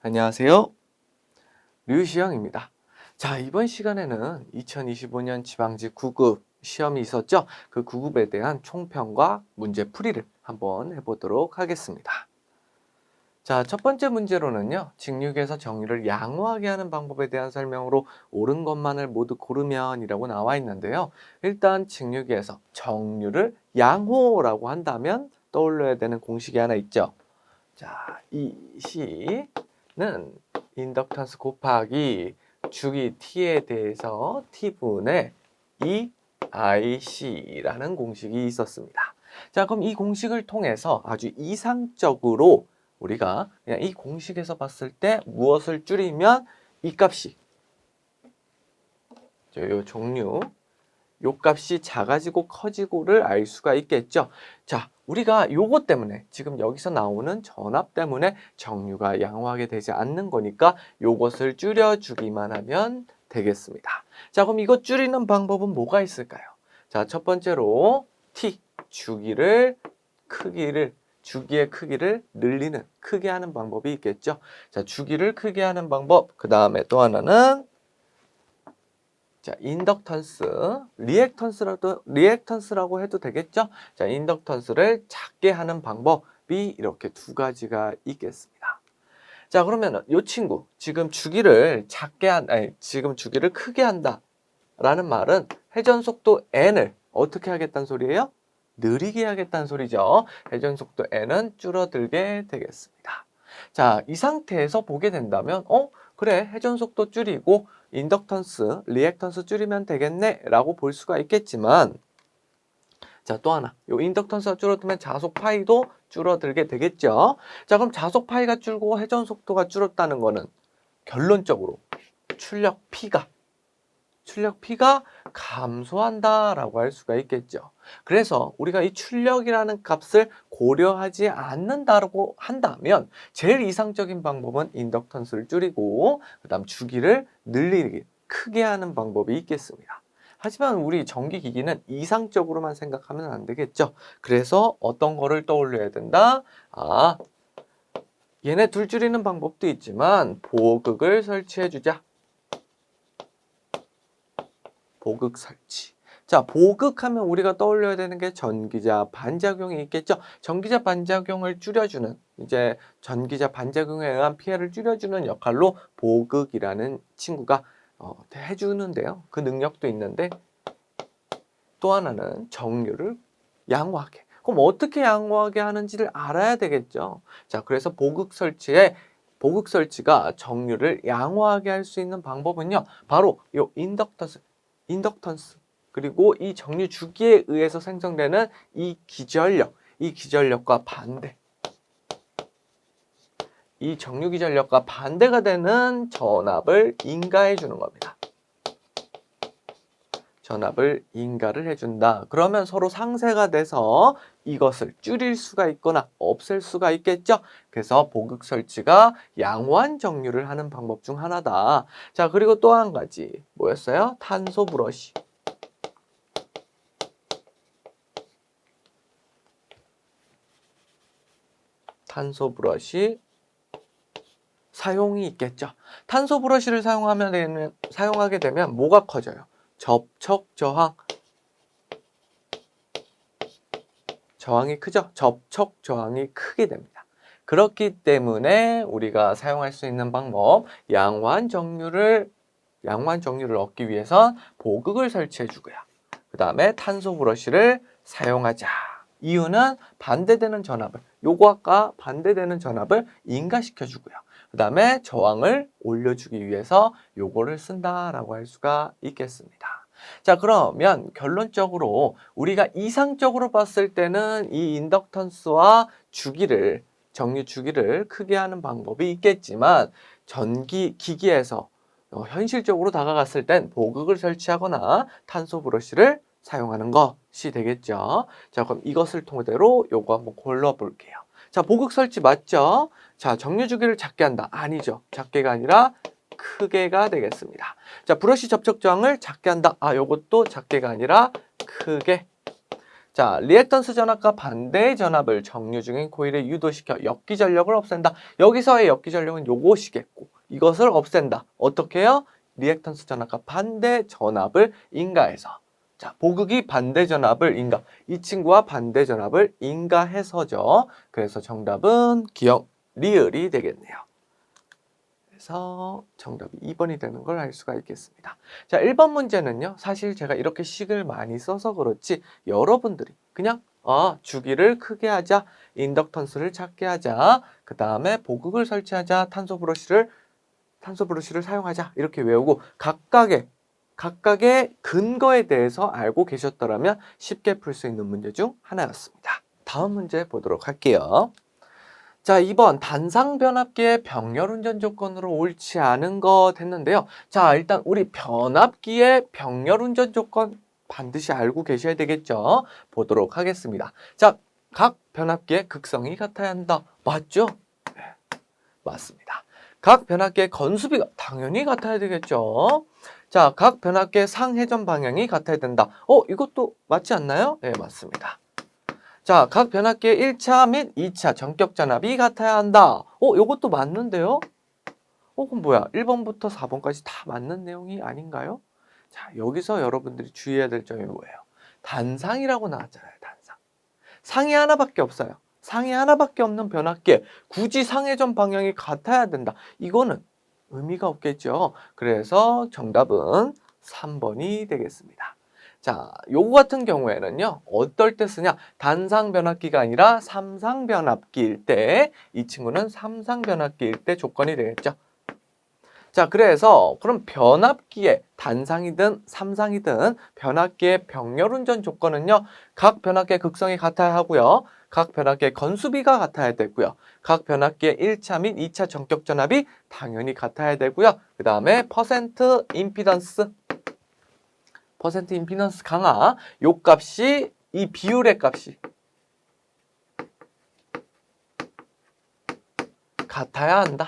안녕하세요. 류시영입니다. 자, 이번 시간에는 2025년 지방직 9급 시험이 있었죠? 그 9급에 대한 총평과 문제풀이를 한번 해보도록 하겠습니다. 자, 첫 번째 문제로는요, 직육에서 정유를 양호하게 하는 방법에 대한 설명으로 옳은 것만을 모두 고르면 이라고 나와 있는데요. 일단 직육에서 정유를 양호라고 한다면 떠올려야 되는 공식이 하나 있죠. 자, 이 C는 인덕턴스 곱하기 주기 T에 대해서 T분의 EIC라는 공식이 있었습니다. 자, 그럼 이 공식을 통해서 아주 이상적으로 우리가 그냥 이 공식에서 봤을 때 무엇을 줄이면 이 값이 요 종류 요 값이 작아지고 커지고를 알 수가 있겠죠. 자, 우리가 요것 때문에 지금 여기서 나오는 전압 때문에 정유가 양호하게 되지 않는 거니까 요것을 줄여주기만 하면 되겠습니다. 자, 그럼 이것 줄이는 방법은 뭐가 있을까요? 자, 첫 번째로 T, 주기의 크기를 늘리는, 크게 하는 방법이 있겠죠. 자, 주기를 크게 하는 방법, 그 다음에 또 하나는 자, 인덕턴스, 리액턴스라고 해도 되겠죠? 자, 인덕턴스를 작게 하는 방법이 이렇게 두 가지가 있겠습니다. 자, 그러면 이 친구, 지금 주기를 지금 주기를 크게 한다라는 말은 회전 속도 n을 어떻게 하겠다는 소리예요? 느리게 하겠다는 소리죠. 회전 속도 n은 줄어들게 되겠습니다. 자, 이 상태에서 보게 된다면, 그래, 회전 속도 줄이고 인덕턴스, 리액턴스 줄이면 되겠네 라고 볼 수가 있겠지만, 자, 또 하나, 요 인덕턴스가 줄어들면 자속 파이도 줄어들게 되겠죠. 자, 그럼 자속 파이가 줄고 회전 속도가 줄었다는 거는 결론적으로 출력 P가 감소한다라고 할 수가 있겠죠. 그래서 우리가 이 출력이라는 값을 고려하지 않는다고 한다면 제일 이상적인 방법은 인덕턴스를 줄이고 그다음 주기를 늘리게 크게 하는 방법이 있겠습니다. 하지만 우리 전기기기는 이상적으로만 생각하면 안 되겠죠. 그래서 어떤 거를 떠올려야 된다? 얘네 둘 줄이는 방법도 있지만 보극을 설치해 주자. 보극 설치. 자, 보극하면 우리가 떠올려야 되는 게 전기자 반작용이 있겠죠. 전기자 반작용을 줄여주는, 이제 전기자 반작용에 의한 피해를 줄여주는 역할로 보극이라는 친구가 해주는데요. 그 능력도 있는데 또 하나는 정유를 양호하게. 그럼 어떻게 양호하게 하는지를 알아야 되겠죠. 자, 그래서 보극 설치가 정유를 양호하게 할 수 있는 방법은요. 바로 이 인덕턴스 그리고 이 정유 주기에 의해서 생성되는 이 기전력과 반대. 이 정유 기전력과 반대가 되는 전압을 인가해 주는 겁니다. 전압을 인가를 해준다. 그러면 서로 상쇄가 돼서 이것을 줄일 수가 있거나 없앨 수가 있겠죠. 그래서 보극 설치가 양호한 정유를 하는 방법 중 하나다. 자, 그리고 또 한 가지 뭐였어요? 탄소 브러쉬. 탄소 브러쉬 사용이 있겠죠. 탄소 브러쉬를 사용하게 되면 뭐가 커져요? 접촉 저항이 크죠? 접촉 저항이 크게 됩니다. 그렇기 때문에 우리가 사용할 수 있는 방법, 양호한 정유를 얻기 위해선 보극을 설치해 주고요. 그 다음에 탄소 브러쉬를 사용하자. 이유는 요거와 반대되는 전압을 인가시켜 주고요. 그 다음에 저항을 올려주기 위해서 요거를 쓴다라고 할 수가 있겠습니다. 자, 그러면 결론적으로 우리가 이상적으로 봤을 때는 이 인덕턴스와 정유 주기를 크게 하는 방법이 있겠지만 기기에서 현실적으로 다가갔을 땐 보극을 설치하거나 탄소 브러쉬를 사용하는 것이 되겠죠. 자, 그럼 이것을 토대로 요거 한번 골라볼게요. 자, 보극 설치 맞죠? 자, 정유 주기를 작게 한다. 아니죠. 작게가 아니라 크게가 되겠습니다. 자, 브러쉬 접촉 저항을 작게 한다. 요것도 작게가 아니라 크게. 자, 리액턴스 전압과 반대의 전압을 정류 중인 코일에 유도시켜 역기 전력을 없앤다. 여기서의 역기 전력은 요것이겠고 이것을 없앤다. 어떻게 해요? 리액턴스 전압과 반대 전압을 인가해서. 자, 보극이 반대 전압을 인가. 이 친구와 반대 전압을 인가해서죠. 그래서 정답은 기억 리을이 되겠네요. 그래서 정답이 2번이 되는 걸 알 수가 있겠습니다. 자, 1번 문제는요. 사실 제가 이렇게 식을 많이 써서 그렇지 여러분들이 그냥 주기를 크게 하자, 인덕턴스를 작게 하자, 그 다음에 보극을 설치하자, 탄소 브러쉬를 사용하자 이렇게 외우고 각각의 근거에 대해서 알고 계셨더라면 쉽게 풀 수 있는 문제 중 하나였습니다. 다음 문제 보도록 할게요. 자, 2번 단상 변압기의 병렬 운전 조건으로 옳지 않은 것 했는데요. 자, 일단 우리 변압기의 병렬 운전 조건 반드시 알고 계셔야 되겠죠. 보도록 하겠습니다. 자, 각 변압기의 극성이 같아야 한다. 맞죠? 네, 맞습니다. 각 변압기의 건수비가 당연히 같아야 되겠죠. 자, 각 변압기의 상회전 방향이 같아야 된다. 이것도 맞지 않나요? 네, 맞습니다. 자, 각 변압기의 1차 및 2차 전격 전압이 같아야 한다. 요것도 맞는데요? 그럼 뭐야? 1번부터 4번까지 다 맞는 내용이 아닌가요? 자, 여기서 여러분들이 주의해야 될 점이 뭐예요? 단상이라고 나왔잖아요, 단상. 상이 하나밖에 없어요. 상이 하나밖에 없는 변압기에 굳이 상회전 방향이 같아야 된다. 이거는 의미가 없겠죠. 그래서 정답은 3번이 되겠습니다. 자, 요거 같은 경우에는요. 어떨 때 쓰냐? 단상 변압기가 아니라 삼상 변압기일 때 이 친구는 삼상 변압기일 때 조건이 되겠죠. 자, 그래서 그럼 변압기의 단상이든 삼상이든 변압기의 병렬 운전 조건은요. 각 변압기의 극성이 같아야 하고요. 각 변압기의 건수비가 같아야 되고요. 각 변압기의 1차 및 2차 전격 전압이 당연히 같아야 되고요. 그 다음에 퍼센트 임피던스 강화 요 값이 이 비율의 값이 같아야 한다.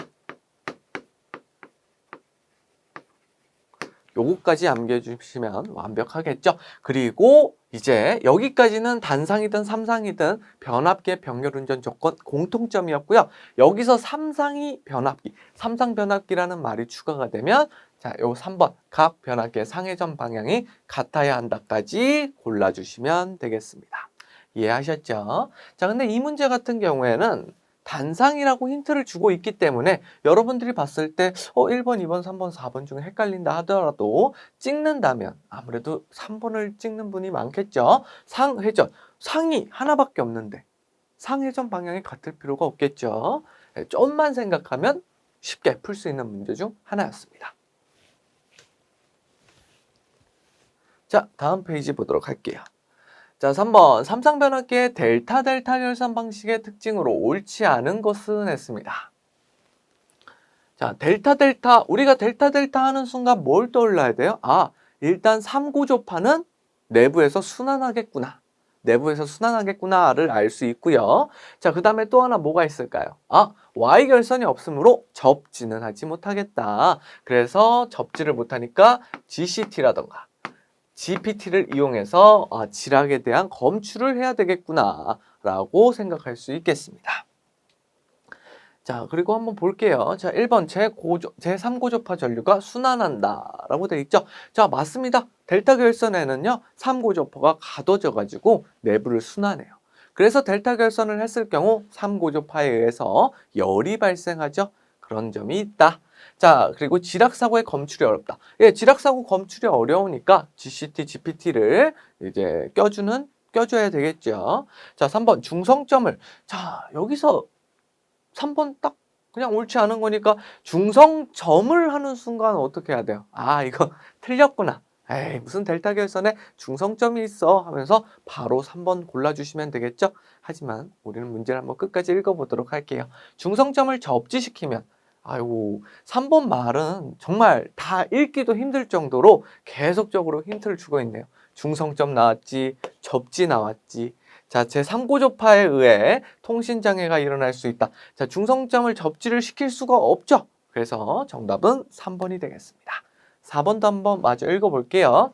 요거까지 암기해 주시면 완벽하겠죠. 그리고 이제 여기까지는 단상이든 삼상이든 변압기의 병렬 운전 조건 공통점이었고요. 여기서 삼상이 변압기, 삼상 변압기라는 말이 추가가 되면 자, 요 3번 각 변압기의 상회전 방향이 같아야 한다까지 골라주시면 되겠습니다. 이해하셨죠? 자, 근데 이 문제 같은 경우에는 단상이라고 힌트를 주고 있기 때문에 여러분들이 봤을 때 1번, 2번, 3번, 4번 중에 헷갈린다 하더라도 찍는다면 아무래도 3번을 찍는 분이 많겠죠. 상회전, 상이 하나밖에 없는데 상회전 방향이 같을 필요가 없겠죠. 좀만 생각하면 쉽게 풀 수 있는 문제 중 하나였습니다. 자, 다음 페이지 보도록 할게요. 자, 3번 삼상 변압기의 델타 결선 방식의 특징으로 옳지 않은 것은 했습니다. 자, 델타 우리가 델타 하는 순간 뭘 떠올라야 돼요? 일단 3구조파는 내부에서 순환하겠구나. 를 알 수 있고요. 자, 그 다음에 또 하나 뭐가 있을까요? Y 결선이 없으므로 접지는 하지 못하겠다. 그래서 접지를 못하니까 GCT라던가 GPT를 이용해서 지락에 대한 검출을 해야 되겠구나 라고 생각할 수 있겠습니다. 자, 그리고 한번 볼게요. 자, 1번 제3고조파 전류가 순환한다 라고 되어 있죠. 자, 맞습니다. 델타 결선에는요 3고조파가 가둬져 가지고 내부를 순환해요. 그래서 델타 결선을 했을 경우 3고조파에 의해서 열이 발생하죠. 그런 점이 있다. 자, 그리고 지락사고의 검출이 어렵다. 지락사고 검출이 어려우니까 GCT, GPT를 이제 껴줘야 되겠죠. 자, 3번 중성점을. 자, 여기서 3번 딱 그냥 옳지 않은 거니까 중성점을 하는 순간 어떻게 해야 돼요? 이거 틀렸구나. 에이, 무슨 델타 결선에 중성점이 있어 하면서 바로 3번 골라주시면 되겠죠? 하지만 우리는 문제를 한번 끝까지 읽어보도록 할게요. 중성점을 접지시키면 아이고 3번 말은 정말 다 읽기도 힘들 정도로 계속적으로 힌트를 주고 있네요. 중성점 나왔지, 접지 나왔지. 자, 제3고조파에 의해 통신장애가 일어날 수 있다. 자, 중성점을 접지를 시킬 수가 없죠. 그래서 정답은 3번이 되겠습니다. 4번도 한번 마저 읽어볼게요.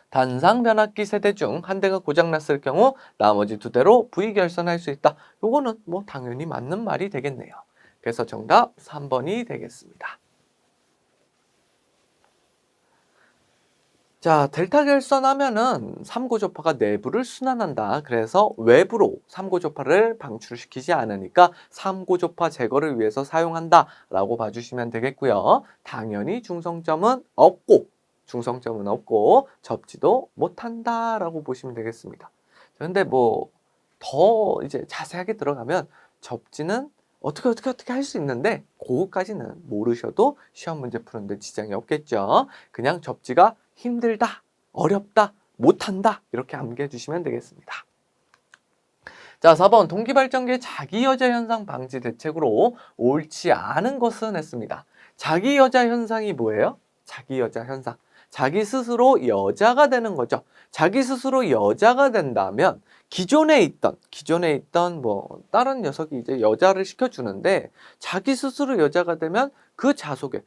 단상 변압기 세대 중 한 대가 고장났을 경우 나머지 두 대로 V결선할 수 있다. 요거는 뭐 당연히 맞는 말이 되겠네요. 그래서 정답 3번이 되겠습니다. 자, 델타 결선하면은 삼고조파가 내부를 순환한다. 그래서 외부로 삼고조파를 방출시키지 않으니까 삼고조파 제거를 위해서 사용한다 라고 봐주시면 되겠고요. 당연히 중성점은 없고 접지도 못한다 라고 보시면 되겠습니다. 그런데 뭐 더 이제 자세하게 들어가면 접지는 어떻게 할 수 있는데 그거까지는 모르셔도 시험 문제 푸는데 지장이 없겠죠. 그냥 접지가 힘들다, 어렵다, 못한다 이렇게 암기해 주시면 되겠습니다. 자, 4번 동기발전기의 자기여자 현상 방지 대책으로 옳지 않은 것은 했습니다. 자기여자 현상이 뭐예요? 자기여자 현상. 자기 스스로 여자가 되는 거죠. 자기 스스로 여자가 된다면 기존에 있던 뭐 다른 녀석이 이제 여자를 시켜주는데 자기 스스로 여자가 되면 그 자속에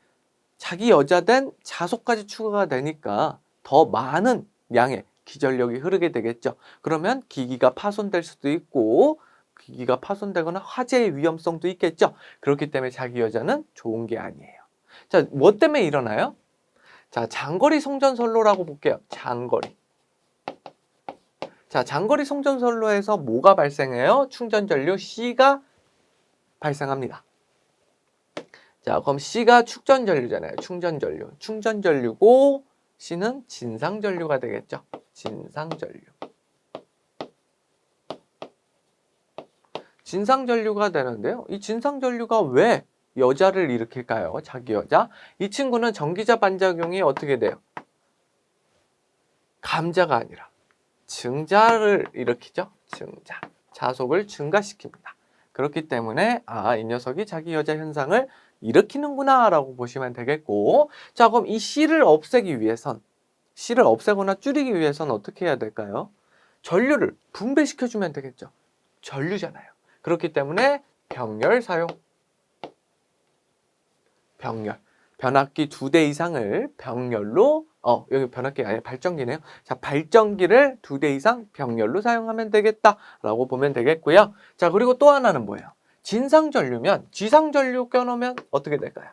자기 여자된 자속까지 추가가 되니까 더 많은 양의 기전력이 흐르게 되겠죠. 그러면 기기가 파손될 수도 있고 기기가 파손되거나 화재의 위험성도 있겠죠. 그렇기 때문에 자기 여자는 좋은 게 아니에요. 자, 뭐 때문에 일어나요? 자, 장거리 송전선로라고 볼게요. 장거리. 자, 장거리 송전선로에서 뭐가 발생해요? 충전전류 C가 발생합니다. 자, 그럼 C가 축전전류잖아요. 충전전류. 충전전류고 C는 진상전류가 되겠죠. 진상전류. 진상전류가 되는데요. 이 진상전류가 왜 여자를 일으킬까요? 자기 여자. 이 친구는 전기자 반작용이 어떻게 돼요? 감자가 아니라 증자를 일으키죠. 증자. 자속을 증가시킵니다. 그렇기 때문에 이 녀석이 자기 여자 현상을 일으키는구나 라고 보시면 되겠고, 자, 그럼 이 C를 없애거나 줄이기 위해선 어떻게 해야 될까요? 전류를 분배시켜주면 되겠죠. 전류잖아요. 그렇기 때문에 병렬 사용. 병렬. 변압기 2대 이상을 병렬로 여기 변압기가 아니라 발전기네요. 자, 발전기를 2대 이상 병렬로 사용하면 되겠다라고 보면 되겠고요. 자, 그리고 또 하나는 뭐예요? 진상전류면 지상전류 껴놓으면 어떻게 될까요?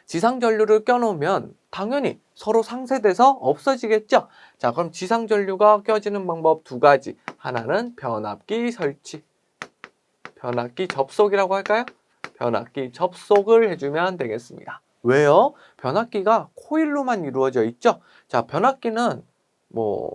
지상전류를 껴놓으면 당연히 서로 상쇄돼서 없어지겠죠? 자, 그럼 지상전류가 껴지는 방법 2가지. 하나는 변압기 설치. 변압기 접속이라고 할까요? 변압기 접속을 해주면 되겠습니다. 왜요? 변압기가 코일로만 이루어져 있죠? 자, 변압기는 뭐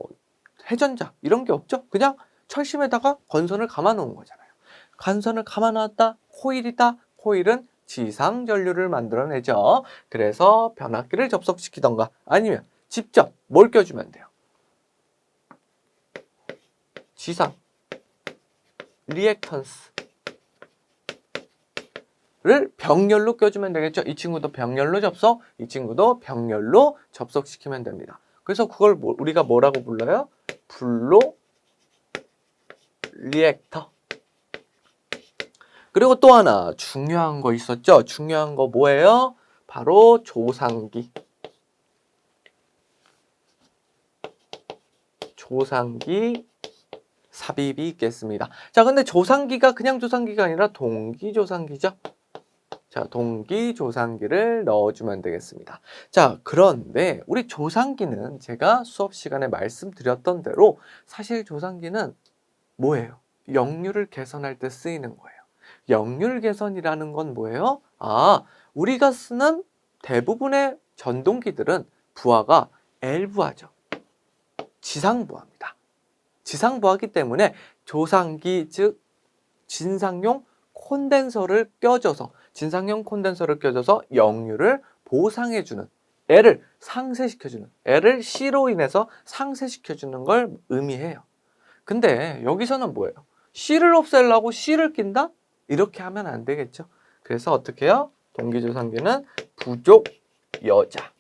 회전자 이런 게 없죠? 그냥 철심에다가 건선을 감아 놓은 거잖아요. 건선을 감아 놨다, 코일이다. 코일은 지상전류를 만들어내죠. 그래서 변압기를 접속시키던가 아니면 직접 뭘 껴주면 돼요? 지상 리액턴스 를 병렬로 껴주면 되겠죠. 이 친구도 병렬로 접속, 이 친구도 병렬로 접속시키면 됩니다. 그래서 그걸 우리가 뭐라고 불러요? 블로 리액터. 그리고 또 하나 중요한 거 있었죠. 중요한 거 뭐예요? 바로 조상기. 조상기 삽입이 있겠습니다. 자, 근데 조상기가 그냥 조상기가 아니라 동기조상기죠. 자, 동기조상기를 넣어주면 되겠습니다. 자, 그런데 우리 조상기는 제가 수업 시간에 말씀드렸던 대로 사실 조상기는 뭐예요? 역류를 개선할 때 쓰이는 거예요. 역률 개선이라는 건 뭐예요? 우리가 쓰는 대부분의 전동기들은 부하가 L부하죠. 지상부하입니다. 지상부하기 때문에 조상기 즉 진상용 콘덴서를 껴줘서 진상용 콘덴서를 껴줘서 역류를 보상해주는 L을 상쇄시켜주는 L을 C로 인해서 상쇄시켜주는 걸 의미해요. 근데 여기서는 뭐예요? C를 없애려고 C를 낀다? 이렇게 하면 안 되겠죠. 그래서 어떻게 해요? 동기조상기는 부족 여자.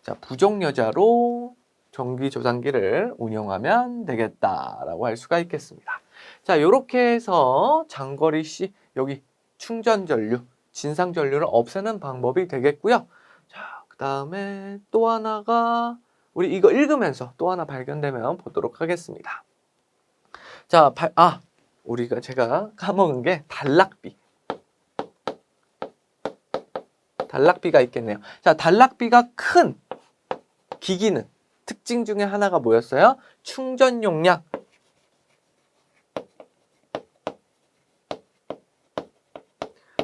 자, 부족 여자로 전기조상기를 운영하면 되겠다라고 할 수가 있겠습니다. 자, 이렇게 해서 장거리 C, 여기 충전전류, 진상전류를 없애는 방법이 되겠고요. 자, 그 다음에 또 하나가 우리 이거 읽으면서 또 하나 발견되면 보도록 하겠습니다. 자, 제가 까먹은 게 단락비가 있겠네요. 자, 단락비가 큰 기기는 특징 중에 하나가 뭐였어요? 충전 용량.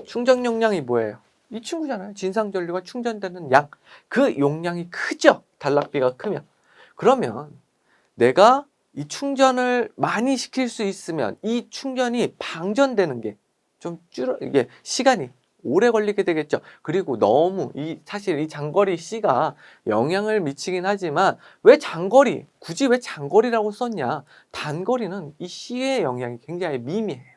충전 용량이 뭐예요? 이 친구잖아요. 진상전류가 충전되는 양. 그 용량이 크죠? 단락비가 크면. 그러면 내가 이 충전을 많이 시킬 수 있으면 이 충전이 방전되는 게 좀 이게 시간이 오래 걸리게 되겠죠. 그리고 너무 사실 이 장거리 C가 영향을 미치긴 하지만 굳이 왜 장거리라고 썼냐? 단거리는 이 C의 영향이 굉장히 미미해요.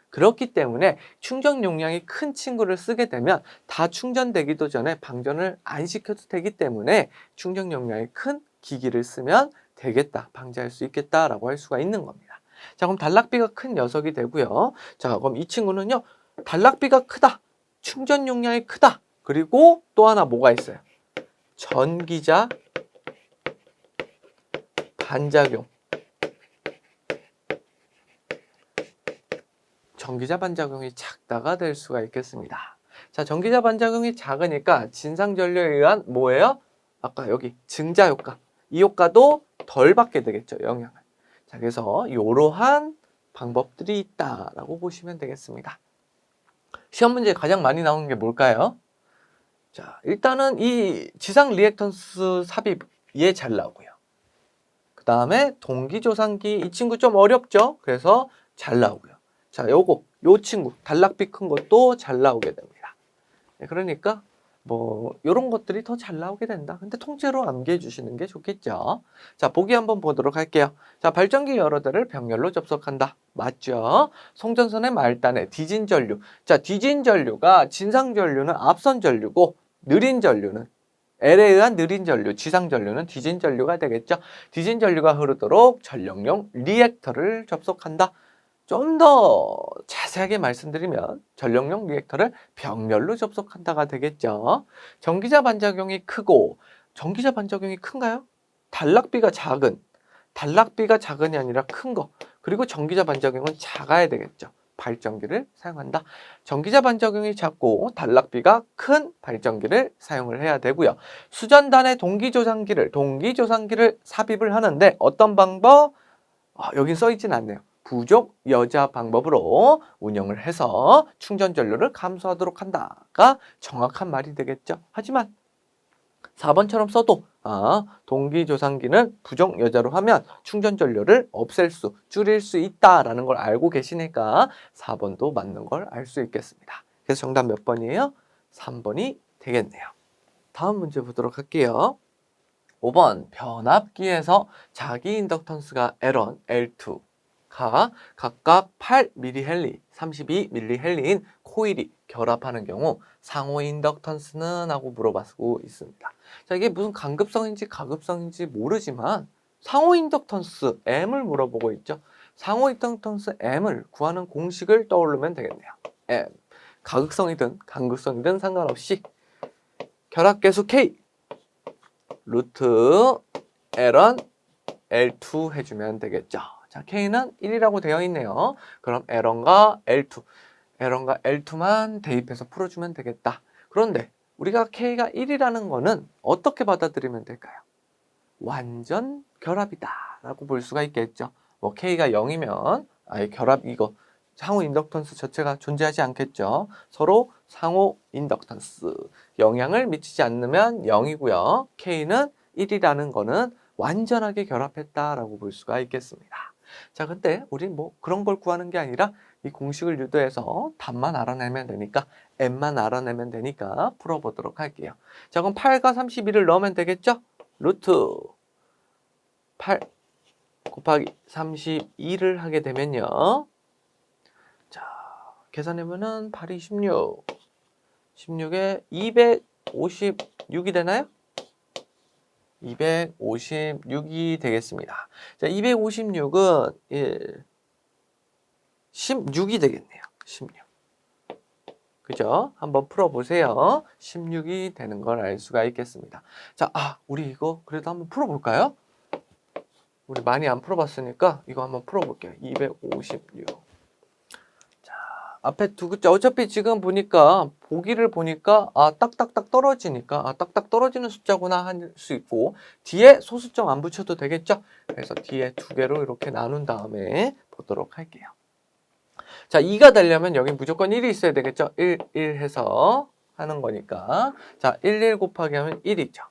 그렇기 때문에 충전 용량이 큰 친구를 쓰게 되면 다 충전되기도 전에 방전을 안 시켜도 되기 때문에 충전 용량이 큰 기기를 쓰면 되겠다, 방지할 수 있겠다라고 할 수가 있는 겁니다. 자, 그럼 단락비가 큰 녀석이 되고요. 자, 그럼 이 친구는요, 단락비가 크다, 충전 용량이 크다, 그리고 또 하나 뭐가 있어요? 전기자 반작용. 전기자 반작용이 작다가 될 수가 있겠습니다. 자, 전기자 반작용이 작으니까 진상전류에 의한 뭐예요? 아까 여기 증자 효과. 이 효과도 덜 받게 되겠죠, 영향을. 자, 그래서 이러한 방법들이 있다라고 보시면 되겠습니다. 시험 문제에 가장 많이 나오는 게 뭘까요? 자, 일단은 이 지상 리액턴스 삽입 얘 잘 나오고요. 그 다음에 동기조상기 이 친구 좀 어렵죠? 그래서 잘 나오고요. 자, 요 친구 단락비 큰 것도 잘 나오게 됩니다. 그러니까 요런 것들이 더 잘 나오게 된다. 근데 통째로 암기해 주시는 게 좋겠죠. 자, 보기 한번 보도록 할게요. 자, 발전기 여러 대를 병렬로 접속한다. 맞죠? 송전선의 말단에 디진 전류. 자, 디진 전류가 진상 전류는 앞선 전류고 느린 전류는 L에 의한 느린 전류, 지상 전류는 디진 전류가 되겠죠. 디진 전류가 흐르도록 전력용 리액터를 접속한다. 좀 더 자세하게 말씀드리면 전력용 리액터를 병렬로 접속한다가 되겠죠. 전기자 반작용이 크고, 전기자 반작용이 큰가요? 단락비가 작은이 아니라 큰 거. 그리고 전기자 반작용은 작아야 되겠죠. 발전기를 사용한다. 전기자 반작용이 작고 단락비가 큰 발전기를 사용을 해야 되고요. 수전단의 동기조상기를 삽입을 하는데 어떤 방법? 여긴 써있진 않네요. 부족 여자 방법으로 운영을 해서 충전 전류를 감소하도록 한다가 정확한 말이 되겠죠. 하지만 4번처럼 써도 동기조상기는 부족 여자로 하면 충전 전류를 줄일 수 있다라는 걸 알고 계시니까 4번도 맞는 걸 알 수 있겠습니다. 그래서 정답 몇 번이에요? 3번이 되겠네요. 다음 문제 보도록 할게요. 5번 변압기에서 자기 인덕턴스가 L1, L2가 각각 8mH, 32mH인 코일이 결합하는 경우 상호 인덕턴스는 하고 물어봤고 있습니다. 자, 이게 무슨 간극성인지 가급성인지 모르지만 상호 인덕턴스 M을 물어보고 있죠. 상호 인덕턴스 M을 구하는 공식을 떠오르면 되겠네요. M, 가극성이든 간극성이든 상관없이 결합계수 K 루트 L1, L2 해주면 되겠죠. 자, K는 1이라고 되어 있네요. 그럼 L1과 L2만 대입해서 풀어주면 되겠다. 그런데 우리가 K가 1이라는 거는 어떻게 받아들이면 될까요? 완전 결합이다 라고 볼 수가 있겠죠. K가 0이면 상호 인덕턴스 자체가 존재하지 않겠죠. 서로 상호 인덕턴스 영향을 미치지 않으면 0이고요. K는 1이라는 거는 완전하게 결합했다라고 볼 수가 있겠습니다. 자, 근데 우리 그런 걸 구하는 게 아니라 이 공식을 유도해서 답만 알아내면 되니까 M만 알아내면 되니까 풀어보도록 할게요. 자, 그럼 8과 32를 넣으면 되겠죠? 루트 8 곱하기 32를 하게 되면요. 자, 계산해보면 8이 16. 16에 256이 되나요? 256이 되겠습니다. 자, 256은 16이 되겠네요. 16. 그죠? 한번 풀어보세요. 16이 되는 걸 알 수가 있겠습니다. 자, 우리 이거 그래도 한번 풀어볼까요? 우리 많이 안 풀어봤으니까 이거 한번 풀어볼게요. 256. 자, 앞에 두 글자. 어차피 지금 보니까 보기를 보니까 딱딱딱 떨어지니까 딱딱 떨어지는 숫자구나 할 수 있고 뒤에 소수점 안 붙여도 되겠죠? 그래서 뒤에 두 개로 이렇게 나눈 다음에 보도록 할게요. 자, 2가 되려면 여기 무조건 1이 있어야 되겠죠? 1, 1 해서 하는 거니까. 자, 1, 1 곱하기 하면 1이죠.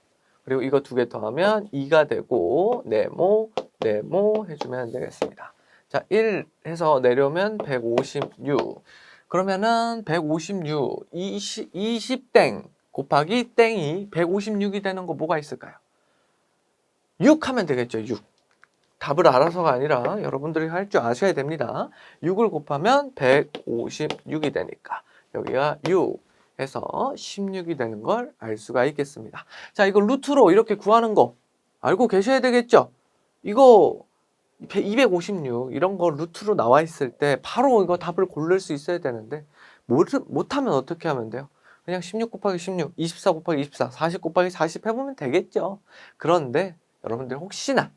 그리고 이거 두 개 더하면 2가 되고 네모, 네모 해주면 되겠습니다. 자, 1 해서 내려오면 156. 그러면은 156, 20땡 곱하기 땡이 156이 되는 거 뭐가 있을까요? 6 하면 되겠죠, 6. 답을 알아서가 아니라 여러분들이 할 줄 아셔야 됩니다. 6을 곱하면 156이 되니까 여기가 6 해서 16이 되는 걸 알 수가 있겠습니다. 자, 이거 루트로 이렇게 구하는 거 알고 계셔야 되겠죠? 이거 256 이런 거 루트로 나와 있을 때 바로 이거 답을 고를 수 있어야 되는데 못하면 어떻게 하면 돼요? 그냥 16 곱하기 16, 24 곱하기 24, 40 곱하기 40 해보면 되겠죠. 그런데 여러분들 혹시나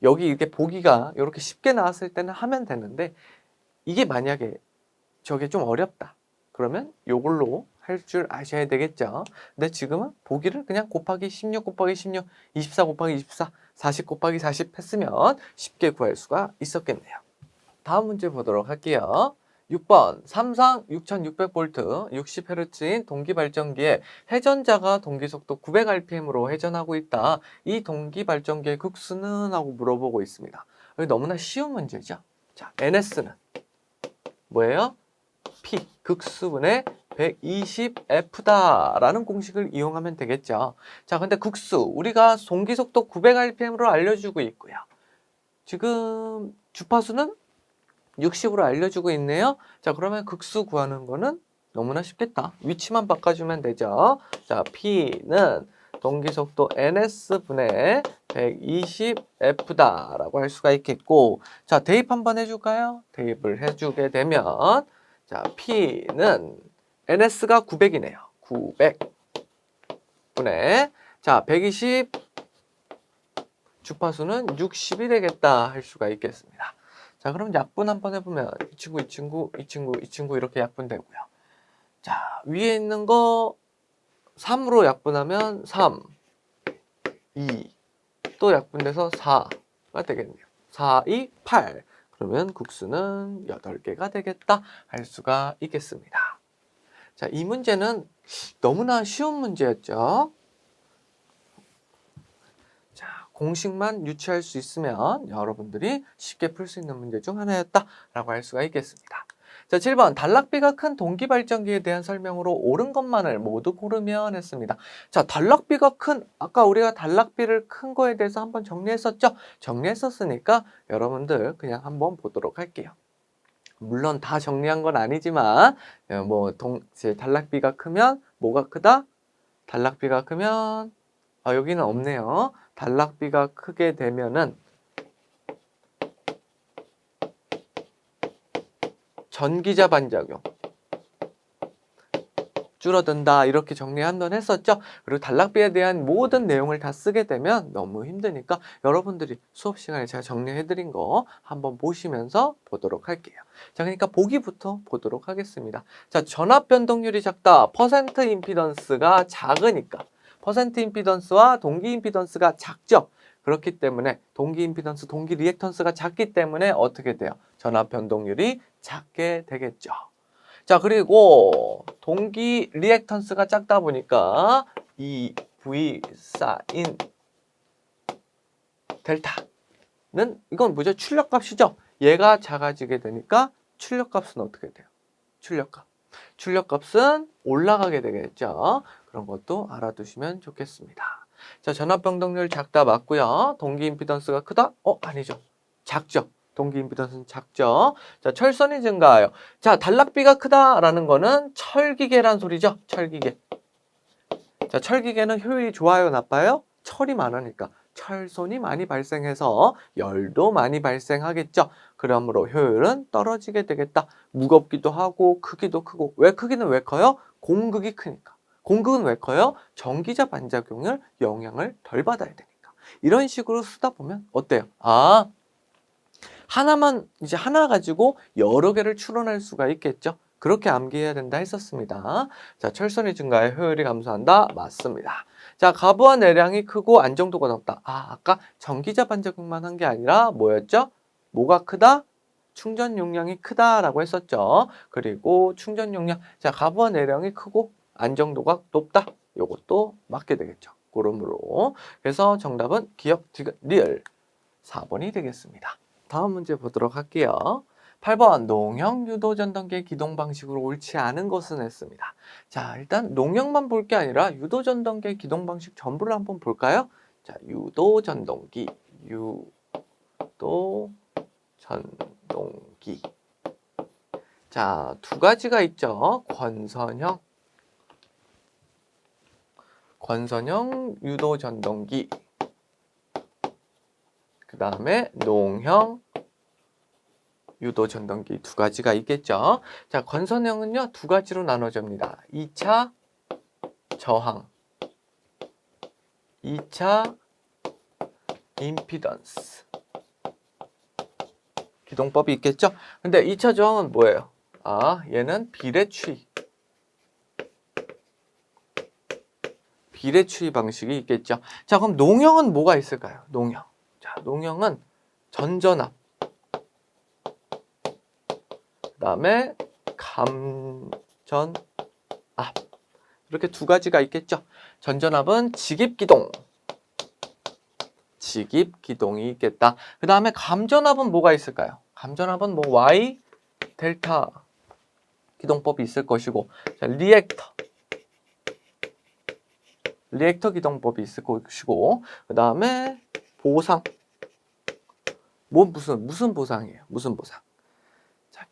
여기 이렇게 보기가 이렇게 쉽게 나왔을 때는 하면 되는데 이게 만약에 저게 좀 어렵다. 그러면 요걸로 할 줄 아셔야 되겠죠. 근데 지금은 보기를 그냥 곱하기 16 곱하기 16, 24 곱하기 24, 40 곱하기 40 했으면 쉽게 구할 수가 있었겠네요. 다음 문제 보도록 할게요. 6번 삼성 6600V 60Hz인 동기발전기에 회전자가 동기속도 900rpm으로 회전하고 있다. 이 동기발전기의 극수는? 하고 물어보고 있습니다. 너무나 쉬운 문제죠. 자, NS는 뭐예요? P 극수분의 120F다 라는 공식을 이용하면 되겠죠. 자, 근데 극수 우리가 동기속도 900rpm으로 알려주고 있고요. 지금 주파수는 60으로 알려주고 있네요. 자, 그러면 극수 구하는 거는 너무나 쉽겠다. 위치만 바꿔주면 되죠. 자, P는 동기속도 NS분의 120F다 라고 할 수가 있겠고, 자, 대입 한번 해줄까요? 대입을 해주게 되면, 자, P는 NS가 900이네요. 900분의, 자, 120 주파수는 60이 되겠다 할 수가 있겠습니다. 자, 그럼 약분 한번 해보면 이 친구, 이 친구, 이 친구, 이 친구 이렇게 약분되고요. 자, 위에 있는 거 3으로 약분하면 3, 2, 또 약분돼서 4가 되겠네요. 4, 2, 8. 그러면 국수는 8개가 되겠다 할 수가 있겠습니다. 자, 이 문제는 너무나 쉬운 문제였죠. 공식만 유추할 수 있으면 여러분들이 쉽게 풀 수 있는 문제 중 하나였다라고 할 수가 있겠습니다. 자, 7번 단락비가 큰 동기발전기에 대한 설명으로 옳은 것만을 모두 고르면 했습니다. 자, 단락비가 큰 아까 우리가 단락비를 큰 거에 대해서 한번 정리했었죠? 정리했었으니까 여러분들 그냥 한번 보도록 할게요. 물론 다 정리한 건 아니지만 단락비가 크면 뭐가 크다? 단락비가 크면 여기는 없네요. 단락비가 크게 되면은 전기자 반작용 줄어든다 이렇게 정리 한번 했었죠. 그리고 단락비에 대한 모든 내용을 다 쓰게 되면 너무 힘드니까 여러분들이 수업 시간에 제가 정리해드린 거 한번 보시면서 보도록 할게요. 자, 그러니까 보기부터 보도록 하겠습니다. 자, 전압 변동률이 작다. 퍼센트 임피던스가 작으니까 퍼센트 임피던스와 동기 임피던스가 작죠. 그렇기 때문에 동기 임피던스, 동기 리액턴스가 작기 때문에 어떻게 돼요? 전압 변동률이 작게 되겠죠. 자, 그리고 동기 리액턴스가 작다 보니까 이 V 사인 델타는 이건 뭐죠? 출력값이죠. 얘가 작아지게 되니까 출력값은 어떻게 돼요? 출력값은 올라가게 되겠죠. 그런 것도 알아두시면 좋겠습니다. 자, 전압 변동률 작다 맞고요. 동기 임피던스가 크다? 아니죠. 작죠. 동기 임피던스는 작죠. 자, 철선이 증가해요. 자, 단락비가 크다라는 거는 철기계란 소리죠. 철기계. 자, 철기계는 효율이 좋아요, 나빠요? 철이 많으니까. 철손이 많이 발생해서 열도 많이 발생하겠죠. 그러므로 효율은 떨어지게 되겠다. 무겁기도 하고 크기도 크고. 왜 크기는 왜 커요? 공극이 크니까. 공극은 왜 커요? 전기자 반작용을 영향을 덜 받아야 되니까. 이런 식으로 쓰다 보면 어때요? 아, 하나 가지고 여러 개를 추론할 수가 있겠죠. 그렇게 암기해야 된다 했었습니다. 자, 철선이 증가해 효율이 감소한다. 맞습니다. 자, 가부하 내량이 크고 안정도가 높다. 아, 아까 전기자 반작용만 한 게 아니라 뭐였죠? 뭐가 크다? 충전 용량이 크다라고 했었죠. 그리고 충전 용량. 자, 가부하 내량이 크고 안정도가 높다. 요것도 맞게 되겠죠. 그러므로. 그래서 정답은 기억, 디귿, 리을 4번이 되겠습니다. 다음 문제 보도록 할게요. 8번 농형 유도 전동기 기동 방식으로 옳지 않은 것은 했습니다. 자, 일단 농형만 볼 게 아니라 유도 전동기 기동 방식 전부를 한번 볼까요? 자, 유도 전동기. 자, 두 가지가 있죠. 권선형 유도 전동기. 그 다음에 농형 유도 전동기 두 가지가 있겠죠. 자, 권선형은요, 두 가지로 나눠집니다. 2차 저항, 2차 임피던스. 기동법이 있겠죠? 근데 2차 저항은 뭐예요? 아, 얘는 비례추이 방식이 있겠죠. 자, 그럼 농형은 뭐가 있을까요? 농형. 자, 농형은 전전압, 그 다음에 감전압. 이렇게 두 가지가 있겠죠. 전전압은 직입기동이 있겠다. 그 다음에 감전압은 뭐가 있을까요? 감전압은 뭐 Y, 델타 기동법이 있을 것이고, 자, 리액터 기동법이 있을 것이고, 그 다음에 보상. 무슨 보상이에요? 무슨 보상? 자,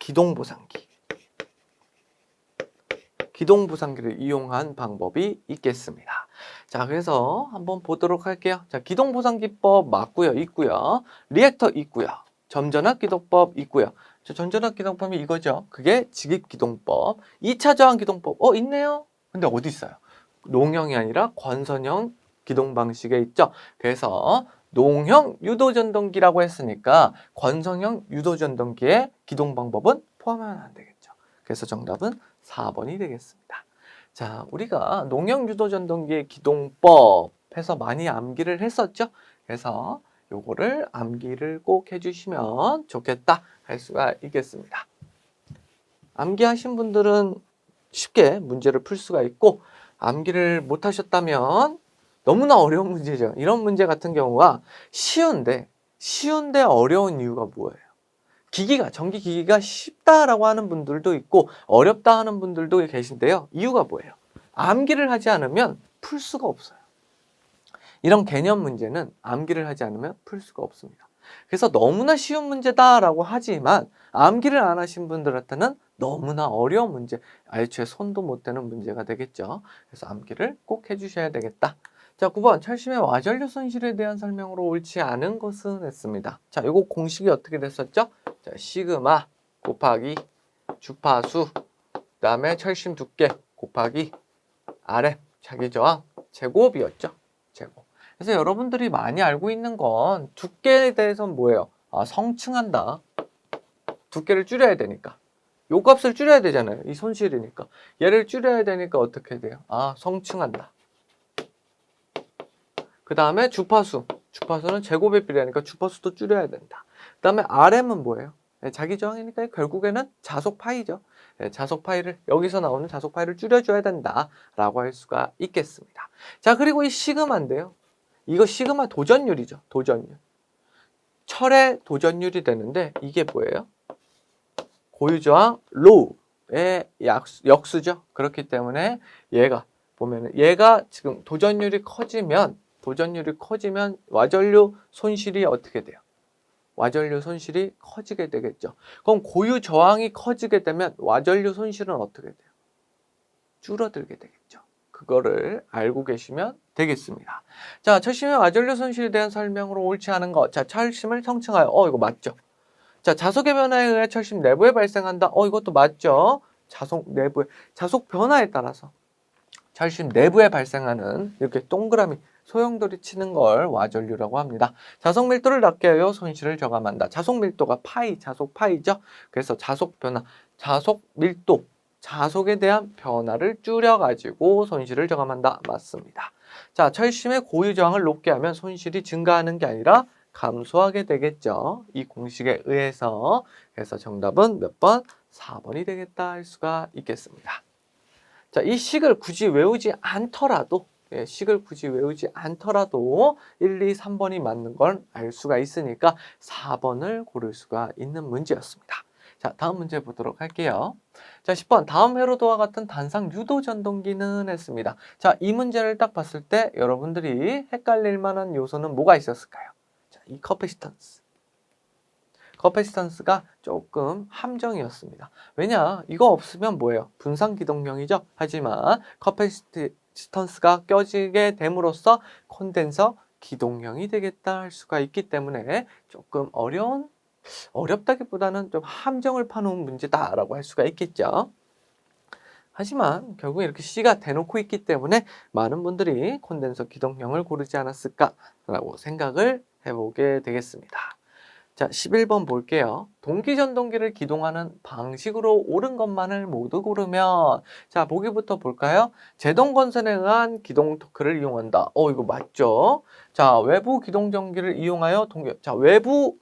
기동보상기를 이용한 방법이 있겠습니다. 자, 그래서 한번 보도록 할게요. 자, 기동보상기법 맞고요. 있고요. 리액터 있고요. 점전압 기동법 있고요. 자, 전전압 기동법이 이거죠. 그게 직입기동법. 2차 저항 기동법. 있네요. 근데 어디 있어요? 농형이 아니라 권선형 기동 방식에 있죠. 그래서 농형 유도전동기라고 했으니까 권선형 유도전동기의 기동 방법은 포함하면 안 되겠죠. 그래서 정답은 4번이 되겠습니다. 자, 우리가 농형 유도전동기의 기동법 해서 많이 암기를 했었죠. 그래서 요거를 암기를 꼭 해주시면 좋겠다 할 수가 있겠습니다. 암기하신 분들은 쉽게 문제를 풀 수가 있고, 암기를 못하셨다면 너무나 어려운 문제죠. 이런 문제 같은 경우가 쉬운데 어려운 이유가 뭐예요? 전기 기기가 쉽다라고 하는 분들도 있고 어렵다 하는 분들도 계신데요. 이유가 뭐예요? 암기를 하지 않으면 풀 수가 없어요. 이런 개념 문제는 암기를 하지 않으면 풀 수가 없습니다. 그래서 너무나 쉬운 문제다라고 하지만 암기를 안 하신 분들한테는 너무나 어려운 문제, 애초에 손도 못 대는 문제가 되겠죠. 그래서 암기를 꼭 해주셔야 되겠다. 자, 9번 철심의 와전류 손실에 대한 설명으로 옳지 않은 것은 했습니다. 자, 이거 공식이 어떻게 됐었죠? 자, 시그마 곱하기 주파수, 그 다음에 철심 두께 곱하기 RM 자기저항 제곱이었죠. 제곱. 그래서 여러분들이 많이 알고 있는 건 두께에 대해서는 뭐예요? 성층한다. 두께를 줄여야 되니까. 요 값을 줄여야 되잖아요. 이 손실이니까. 얘를 줄여야 되니까 어떻게 돼요? 성층한다. 그 다음에 주파수는 제곱의 비례니까 주파수도 줄여야 된다. 그 다음에 RM은 뭐예요? 자기 저항이니까 결국에는 자속 파이죠. 자속 파이를, 여기서 나오는 자속 파이를 줄여줘야 된다라고 할 수가 있겠습니다. 자, 그리고 이 시그마인데요. 이거 시그마 도전율이죠. 도전율. 철의 도전율이 되는데 이게 뭐예요? 고유저항 로우의 역수죠. 그렇기 때문에 얘가 지금 도전율이 커지면 와전류 손실이 어떻게 돼요? 와전류 손실이 커지게 되겠죠. 그럼 고유 저항이 커지게 되면 와전류 손실은 어떻게 돼요? 줄어들게 되겠죠. 그거를 알고 계시면 되겠습니다. 자, 철심의 와전류 손실에 대한 설명으로 옳지 않은 것. 자, 철심을 성층하여. 이거 맞죠? 자, 자석의 변화에 의해 철심 내부에 발생한다. 이것도 맞죠? 자속 내부의 자속 변화에 따라서 철심 내부에 발생하는 이렇게 동그라미 소용돌이 치는 걸 와전류라고 합니다. 자속 밀도를 낮게 하여 손실을 저감한다. 자속 밀도가 파이, 자속 파이죠. 그래서 자속 변화, 자속 밀도, 자속에 대한 변화를 줄여가지고 손실을 저감한다. 맞습니다. 자, 철심의 고유 저항을 높게 하면 손실이 증가하는 게 아니라 감소하게 되겠죠. 이 공식에 의해서. 그래서 정답은 몇 번? 4번이 되겠다 할 수가 있겠습니다. 자, 이 식을 굳이 외우지 않더라도 식을 굳이 외우지 않더라도 1, 2, 3번이 맞는 걸 알 수가 있으니까 4번을 고를 수가 있는 문제였습니다. 자, 다음 문제 보도록 할게요. 자, 10번 다음 회로도와 같은 단상 유도 전동기는 했습니다. 자, 이 문제를 딱 봤을 때 여러분들이 헷갈릴 만한 요소는 뭐가 있었을까요? 자, 이 커패시턴스. 커패시턴스가 조금 함정이었습니다. 왜냐? 이거 없으면 뭐예요? 분산기동형이죠. 하지만 커패시턴스가 껴지게 됨으로써 콘덴서 기동형이 되겠다 할 수가 있기 때문에 조금 어렵다기보다는 좀 함정을 파놓은 문제다라고 할 수가 있겠죠. 하지만 결국 이렇게 C가 대놓고 있기 때문에 많은 분들이 콘덴서 기동형을 고르지 않았을까라고 생각을 해보게 되겠습니다. 자, 11번 볼게요. 동기전동기를 기동하는 방식으로 옳은 것만을 모두 고르면 자, 보기부터 볼까요? 제동건선에 의한 기동 토크를 이용한다. 이거 맞죠? 자, 외부 기동전기를 이용하여 외부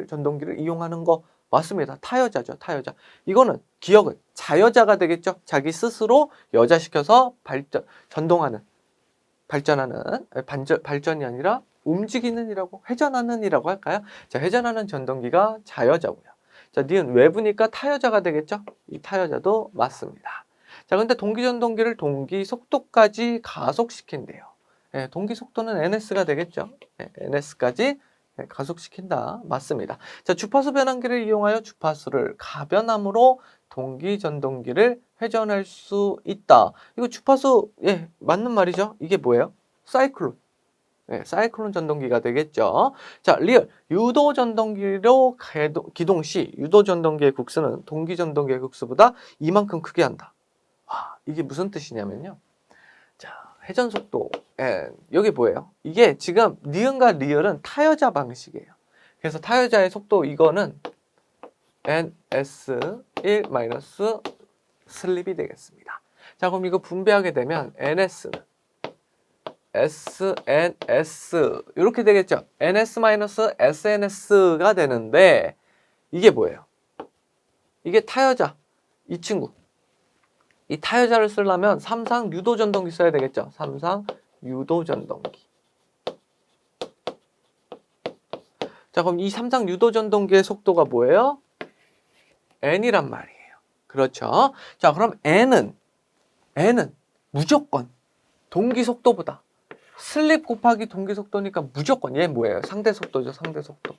전동기를 이용하는 거 맞습니다. 타여자죠, 타여자. 이거는 기억은 자여자가 되겠죠? 자기 스스로 여자시켜서 발전이 아니라 움직이는 이라고 회전하는 이라고 할까요? 자, 회전하는 전동기가 자여자고요. 자, 니은 외부니까 타여자가 되겠죠? 이 타여자도 맞습니다. 자, 근데 동기전동기를 동기 속도까지 가속시킨대요. 동기 속도는 NS가 되겠죠? NS까지 가속시킨다. 맞습니다. 자, 주파수 변환기를 이용하여 주파수를 가변함으로 동기전동기를 회전할 수 있다. 이거 주파수, 맞는 말이죠? 이게 뭐예요? 사이클론. 사이클론 전동기가 되겠죠. 자, 리얼 유도 전동기로 기동 시 유도 전동기의 국수는 동기 전동기의 국수보다 이만큼 크게 한다. 와, 이게 무슨 뜻이냐면요. 자, 회전 속도 여기 뭐예요? 이게 지금 니은과 리얼은 타여자 방식이에요. 그래서 타여자의 속도 이거는 NS1 마이너스 슬립이 되겠습니다. 자, 그럼 이거 분배하게 되면 NS는 SNS 이렇게 되겠죠. NS-SNS가 되는데 이게 뭐예요? 이게 타여자 이 친구. 이 타여자를 쓰려면 삼상 유도 전동기 써야 되겠죠. 삼상 유도 전동기. 자, 그럼 이 삼상 유도 전동기의 속도가 뭐예요? N이란 말이에요. 그렇죠. 자, 그럼 N은 무조건 동기 속도보다 슬립 곱하기 동기 속도니까 무조건 얘 뭐예요? 상대 속도죠. 상대 속도.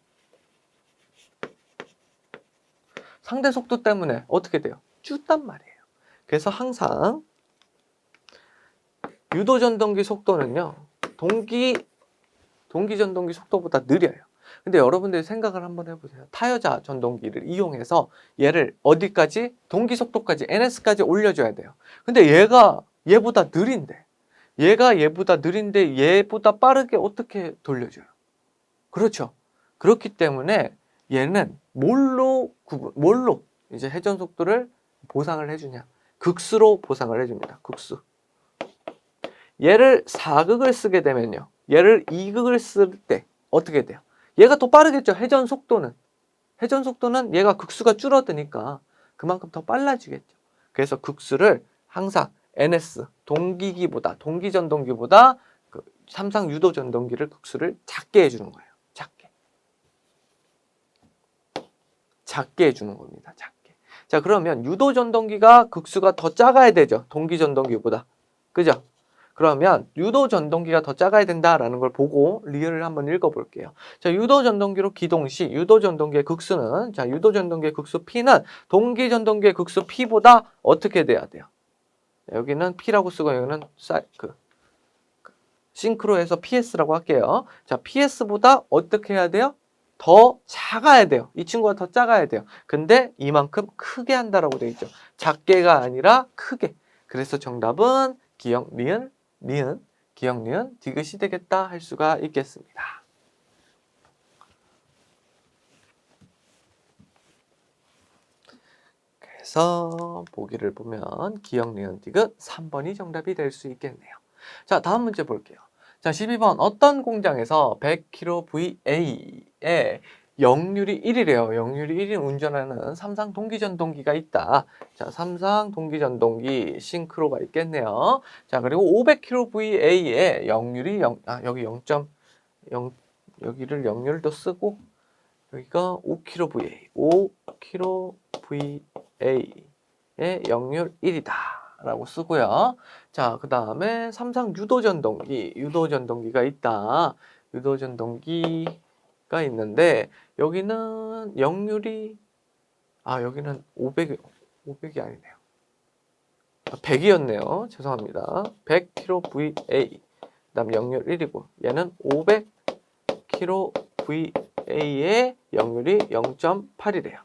상대 속도 때문에 어떻게 돼요? 쭈단 말이에요. 그래서 항상 유도 전동기 속도는요. 동기 전동기 속도보다 느려요. 근데 여러분들이 생각을 한번 해보세요. 타여자 전동기를 이용해서 얘를 어디까지? 동기 속도까지 NS까지 올려줘야 돼요. 근데 얘가 얘보다 느린데 얘보다 빠르게 어떻게 돌려줘요? 그렇죠. 그렇기 때문에 얘는 뭘로 이제 회전 속도를 보상을 해주냐? 극수로 보상을 해줍니다. 극수. 얘를 4극을 쓰게 되면요. 얘를 2극을 쓸 때 어떻게 돼요? 얘가 더 빠르겠죠. 회전 속도는 얘가 극수가 줄어드니까 그만큼 더 빨라지겠죠. 그래서 극수를 항상 NS 동기 전동기보다 그 삼상 유도 전동기를 극수를 작게 해주는 거예요. 작게 해주는 겁니다. 작게. 자, 그러면 유도 전동기가 극수가 더 작아야 되죠. 동기 전동기보다. 그죠? 그러면 유도 전동기가 더 작아야 된다라는 걸 보고 리얼을 한번 읽어볼게요. 자, 유도 전동기로 기동 시 유도 전동기의 극수는 유도 전동기의 극수 P는 동기 전동기의 극수 P보다 어떻게 돼야 돼요? 여기는 P라고 쓰고 여기는 싱크로해서 PS라고 할게요. 자, PS보다 어떻게 해야 돼요? 더 작아야 돼요. 이 친구가 더 작아야 돼요. 근데 이만큼 크게 한다라고 되어 있죠. 작게가 아니라 크게. 그래서 정답은 기역, 니은, 기역, 니은, 디귿이 되겠다 할 수가 있겠습니다. 그래서 보기를 보면 기역, 니은, 디귿 3번이 정답이 될 수 있겠네요. 자, 다음 문제 볼게요. 자, 12번. 어떤 공장에서 100kVA에 역률이 1이래요. 역률이 1인 운전하는 삼상 동기전동기가 있다. 자, 삼상 동기전동기 싱크로가 있겠네요. 자, 그리고 500kVA에 역률이 여기 0.0, 여기를 역률도 쓰고 여기가 5kVA, 5kVA의 역률 1이다 라고 쓰고요. 자, 그 다음에 삼상 유도전동기가 있다. 유도전동기가 있는데 여기는 역률이 여기는 500이 아니네요. 100이었네요. 죄송합니다. 100kVA 그다음 역률 1이고 얘는 500kVA의 역률이 0.8이래요.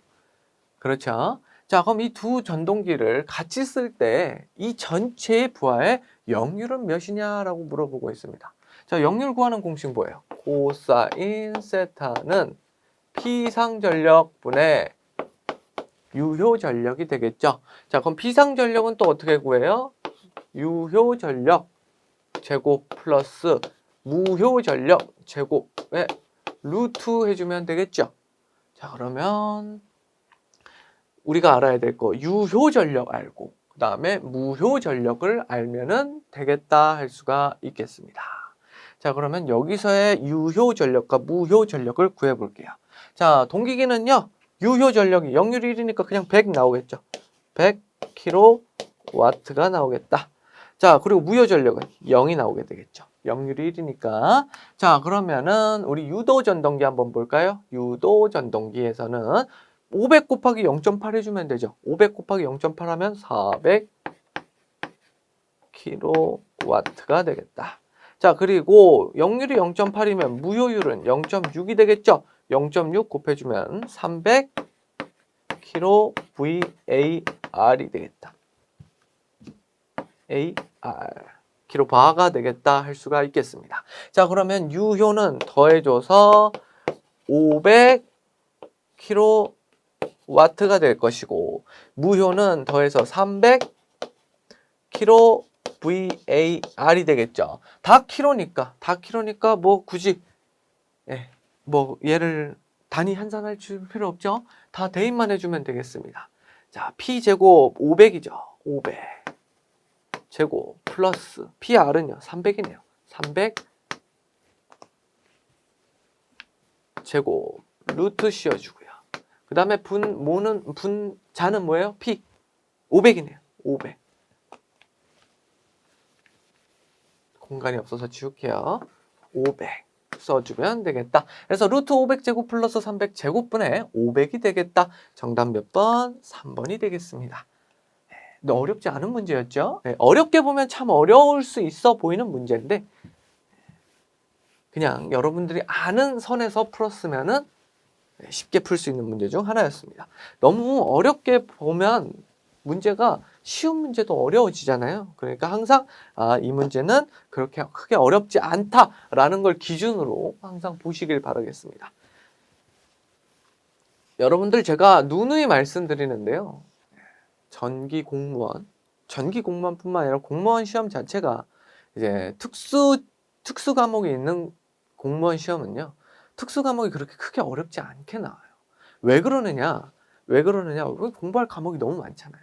그렇죠? 자, 그럼 이 두 전동기를 같이 쓸 때 이 전체의 부하의 역률은 몇이냐라고 물어보고 있습니다. 자, 역률 구하는 공식 뭐예요? 코사인 세타는 피상전력분의 유효전력이 되겠죠. 자, 그럼 피상전력은 또 어떻게 구해요? 유효전력 제곱 플러스 무효전력 제곱에 루트 해주면 되겠죠. 자, 그러면 우리가 알아야 될 거 유효전력 알고 그 다음에 무효전력을 알면은 되겠다 할 수가 있겠습니다. 자, 그러면 여기서의 유효전력과 무효전력을 구해 볼게요. 자, 동기기는요 유효전력이 역률이 1이니까 그냥 100 나오겠죠. 100kW가 나오겠다. 자, 그리고 무효전력은 0이 나오게 되겠죠. 역률이 1이니까. 자, 그러면은 우리 유도전동기 한번 볼까요? 유도전동기에서는 500 곱하기 0.8 해주면 되죠. 500 곱하기 0.8 하면 400kW가 되겠다. 자, 그리고 역률이 0.8이면 무효율은 0.6이 되겠죠. 0.6 곱해주면 300kVAR이 되겠다. AR 킬로바가 되겠다 할 수가 있겠습니다. 자, 그러면 유효는 더해줘서 500kW가 될 것이고 무효는 더해서 300kVAR이 되겠죠. 다 킬로니까 뭐 굳이 뭐 얘를 단위 환산할 필요 없죠. 다 대입만 해주면 되겠습니다. 자, P제곱 500이죠. 500 제곱 플러스 PR은요 300이네요. 300 제곱 루트 씌워주고요. 그 다음에 분자는 뭐예요? P 500이네요. 500 공간이 없어서 지울게요. 500 써주면 되겠다. 그래서 루트 500제곱 플러스 300제곱분의 500이 되겠다. 정답 몇 번? 3번이 되겠습니다. 근데 어렵지 않은 문제였죠. 어렵게 보면 참 어려울 수 있어 보이는 문제인데 그냥 여러분들이 아는 선에서 풀었으면은 쉽게 풀 수 있는 문제 중 하나였습니다. 너무 어렵게 보면 문제가 쉬운 문제도 어려워지잖아요. 그러니까 항상 이 문제는 그렇게 크게 어렵지 않다라는 걸 기준으로 항상 보시길 바라겠습니다. 여러분들 제가 누누이 말씀드리는데요. 전기 공무원뿐만 아니라 공무원 시험 자체가 이제 특수 과목이 있는 공무원 시험은요. 특수 과목이 그렇게 크게 어렵지 않게 나와요. 왜 그러느냐? 공부할 과목이 너무 많잖아요.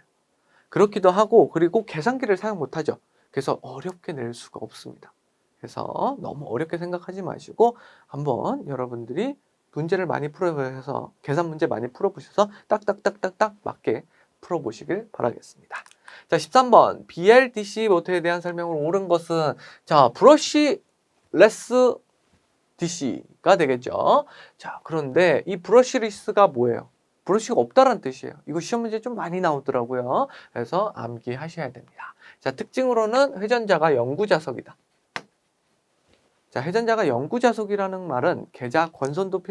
그렇기도 하고 그리고 계산기를 사용 못하죠. 그래서 어렵게 낼 수가 없습니다. 그래서 너무 어렵게 생각하지 마시고 한번 여러분들이 문제를 많이 풀어보셔서 계산 문제 많이 풀어보셔서 딱딱딱딱딱 맞게 풀어보시길 바라겠습니다. 자, 13번 BLDC 모터에 대한 설명을 옳은 것은 자, 브러쉬레스 DC가 되겠죠. 자, 그런데 이 브러쉬리스가 뭐예요? 브러쉬가 없다라는 뜻이에요. 이거 시험 문제 좀 많이 나오더라고요. 그래서 암기하셔야 됩니다. 자, 특징으로는 회전자가 영구자석이다. 자, 회전자가 영구자속이라는 말은 계좌 건선도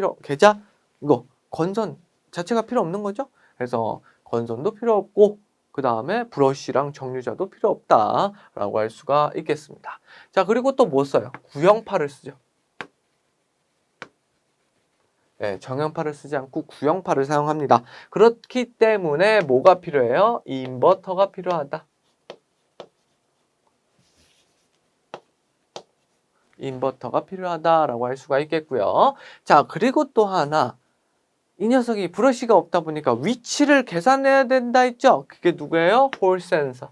건선 자체가 필요 없는 거죠. 그래서 건선도 필요 없고 그 다음에 브러쉬랑 정류자도 필요 없다라고 할 수가 있겠습니다. 자, 그리고 또 뭐 써요? 구형파를 쓰죠. 네, 정형파를 쓰지 않고 구형파를 사용합니다. 그렇기 때문에 뭐가 필요해요? 인버터가 필요하다. 인버터가 필요하다라고 할 수가 있겠고요. 자, 그리고 또 하나. 이 녀석이 브러쉬가 없다 보니까 위치를 계산해야 된다 했죠? 그게 누구예요? 홀 센서.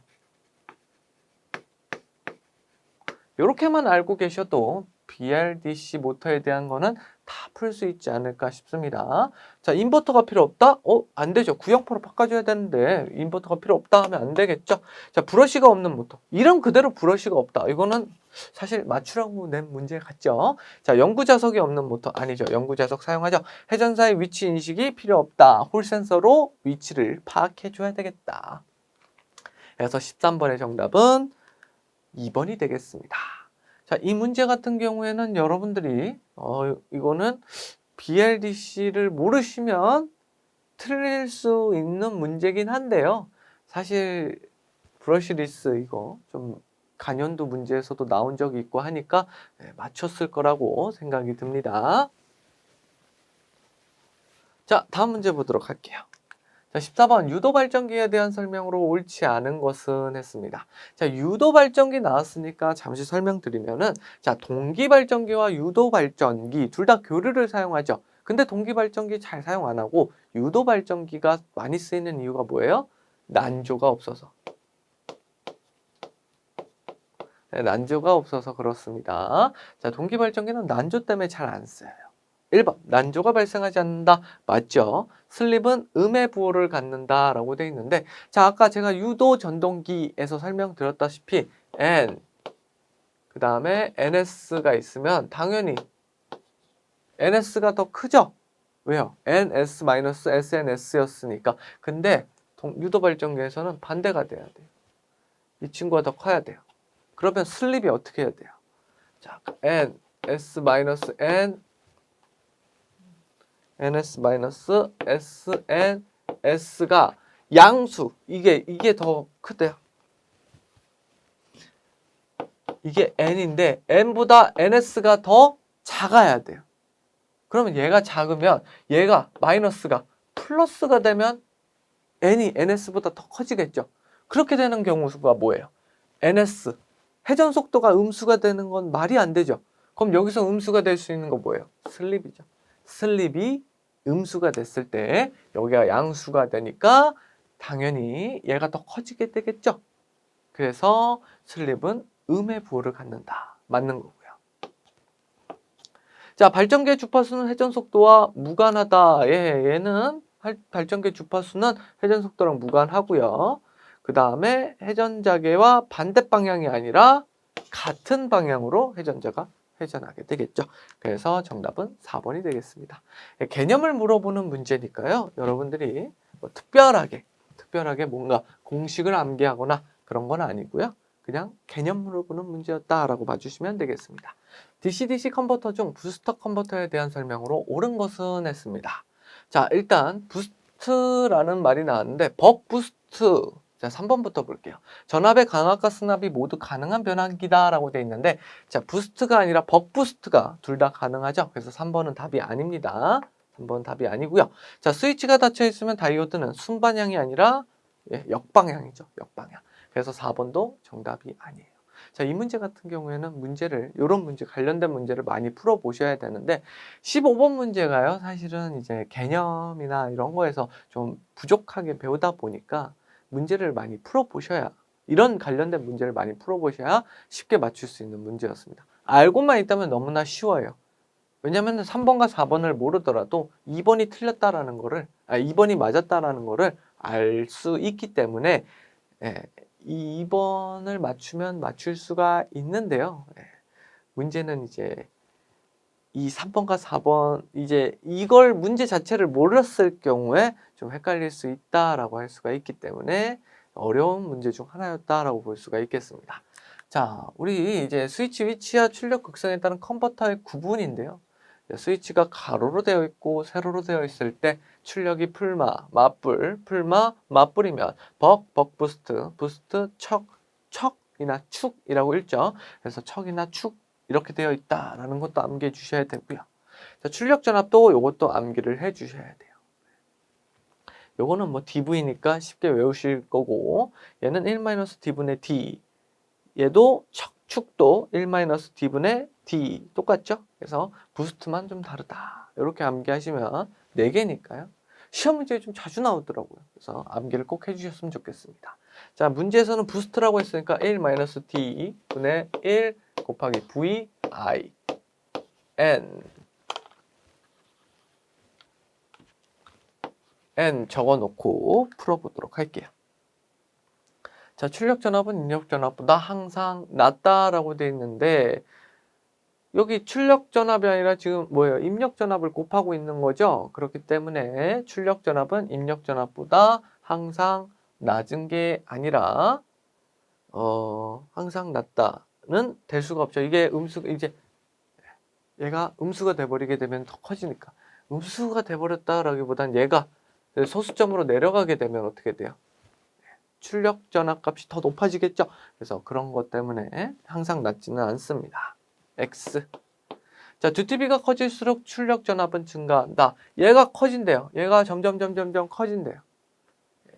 이렇게만 알고 계셔도 BLDC 모터에 대한 거는 다 풀 수 있지 않을까 싶습니다. 자, 인버터가 필요 없다? 안 되죠. 구형파로 바꿔줘야 되는데 인버터가 필요 없다 하면 안 되겠죠. 자, 브러쉬가 없는 모터. 이름 그대로 브러쉬가 없다. 이거는 사실 맞추라고 낸 문제 같죠. 자, 영구자석이 없는 모터. 아니죠. 영구자석 사용하죠. 회전사의 위치 인식이 필요 없다. 홀 센서로 위치를 파악해 줘야 되겠다. 그래서 13번의 정답은 2번이 되겠습니다. 자, 이 문제 같은 경우에는 여러분들이 이거는 BLDC를 모르시면 틀릴 수 있는 문제긴 한데요. 사실 브러쉬리스 이거 좀 간연도 문제에서도 나온 적이 있고 하니까 맞췄을 거라고 생각이 듭니다. 자, 다음 문제 보도록 할게요. 자, 14번 유도발전기에 대한 설명으로 옳지 않은 것은 했습니다. 자, 유도발전기 나왔으니까 잠시 설명드리면은 자, 동기발전기와 유도발전기 둘 다 교류를 사용하죠. 근데 동기발전기 잘 사용 안 하고 유도발전기가 많이 쓰이는 이유가 뭐예요? 난조가 없어서. 네, 난조가 없어서 그렇습니다. 자, 동기발전기는 난조 때문에 잘 안 쓰여요. 1번 난조가 발생하지 않는다. 맞죠? 슬립은 음의 부호를 갖는다 라고 되어 있는데 자, 아까 제가 유도 전동기에서 설명드렸다시피 N 그 다음에 NS가 있으면 당연히 NS가 더 크죠? 왜요? NS-SNS였으니까. 근데 유도 발전기에서는 반대가 돼야 돼요. 이 친구가 더 커야 돼요. 그러면 슬립이 어떻게 해야 돼요? 자, NS-N NS-SNS가 양수 이게 더 크대요. 이게 N인데 N보다 NS가 더 작아야 돼요. 그러면 얘가 작으면 얘가 마이너스가 플러스가 되면 N이 NS보다 더 커지겠죠. 그렇게 되는 경우가 뭐예요? NS 회전 속도가 음수가 되는 건 말이 안 되죠. 그럼 여기서 음수가 될 수 있는 거 뭐예요? 슬립이죠. 슬립이 음수가 됐을 때 여기가 양수가 되니까 당연히 얘가 더 커지게 되겠죠. 그래서 슬립은 음의 부호를 갖는다. 맞는 거고요. 자, 발전기의 주파수는 회전 속도와 무관하다. 얘는 발전기의 주파수는 회전 속도랑 무관하고요. 그 다음에 회전자계와 반대 방향이 아니라 같은 방향으로 회전자가 회전하게 되겠죠. 그래서 정답은 4번이 되겠습니다. 개념을 물어보는 문제니까요. 여러분들이 뭐 특별하게 뭔가 공식을 암기하거나 그런 건 아니고요. 그냥 개념 물어보는 문제였다라고 봐주시면 되겠습니다. DC-DC 컨버터 중 부스터 컨버터에 대한 설명으로 옳은 것은 했습니다. 자, 일단 부스트라는 말이 나왔는데 벅 부스트. 자, 3번부터 볼게요. 전압의 강압과 승합이 모두 가능한 변환기다 라고 되어 있는데 자, 부스트가 아니라 벅 부스트가 둘 다 가능하죠. 그래서 3번은 답이 아닙니다. 3번 답이 아니고요. 자, 스위치가 닫혀 있으면 다이오드는 순방향이 아니라 역방향이죠. 역방향. 그래서 4번도 정답이 아니에요. 자, 이 문제 같은 경우에는 이런 문제, 관련된 문제를 많이 풀어보셔야 되는데, 15번 문제가요, 사실은 이제 개념이나 이런 거에서 좀 부족하게 배우다 보니까 문제를 많이 풀어보셔야, 이런 관련된 문제를 많이 풀어보셔야 쉽게 맞출 수 있는 문제였습니다. 알고만 있다면 너무나 쉬워요. 왜냐면 3번과 4번을 모르더라도 2번이 틀렸다라는 거를, 2번이 맞았다라는 거를 알 수 있기 때문에, 2번을 맞추면 맞출 수가 있는데요. 문제는 이제 이 3번과 4번 이제 이걸 문제 자체를 몰랐을 경우에 좀 헷갈릴 수 있다라고 할 수가 있기 때문에 어려운 문제 중 하나였다라고 볼 수가 있겠습니다. 자, 우리 이제 스위치 위치와 출력 극성에 따른 컨버터의 구분인데요. 스위치가 가로로 되어 있고 세로로 되어 있을 때 출력이 풀마, 맞불, 풀마, 맞불이면 벅 부스트, 부스트, 척이나 축이라고 읽죠. 그래서 척이나 축 이렇게 되어 있다라는 것도 암기해 주셔야 되고요. 자, 출력 전압도 이것도 암기를 해 주셔야 돼요. 요거는 뭐 dv니까 쉽게 외우실 거고, 얘는 1-d분의 d, 얘도 축도 1-d분의 d 똑같죠? 그래서 부스트만 좀 다르다. 이렇게 암기하시면 4개니까요. 시험 문제에 좀 자주 나오더라고요. 그래서 암기를 꼭 해주셨으면 좋겠습니다. 자, 문제에서는 부스트라고 했으니까 1-d분의 1 곱하기 v i n 적어놓고 풀어보도록 할게요. 자, 출력 전압은 입력 전압보다 항상 낮다라고 되어 있는데, 여기 출력 전압이 아니라 지금 뭐예요? 입력 전압을 곱하고 있는 거죠. 그렇기 때문에 출력 전압은 입력 전압보다 항상 낮은 게 아니라 항상 낮다는 될 수가 없죠. 이게 이제 얘가 음수가 돼버리게 되면 더 커지니까, 음수가 돼버렸다라기보단 얘가 소수점으로 내려가게 되면 어떻게 돼요? 출력 전압 값이 더 높아지겠죠. 그래서 그런 것 때문에 항상 낮지는 않습니다. X. 자, 두TV가 커질수록 출력 전압은 증가한다. 얘가 커진대요. 얘가 점점 커진대요.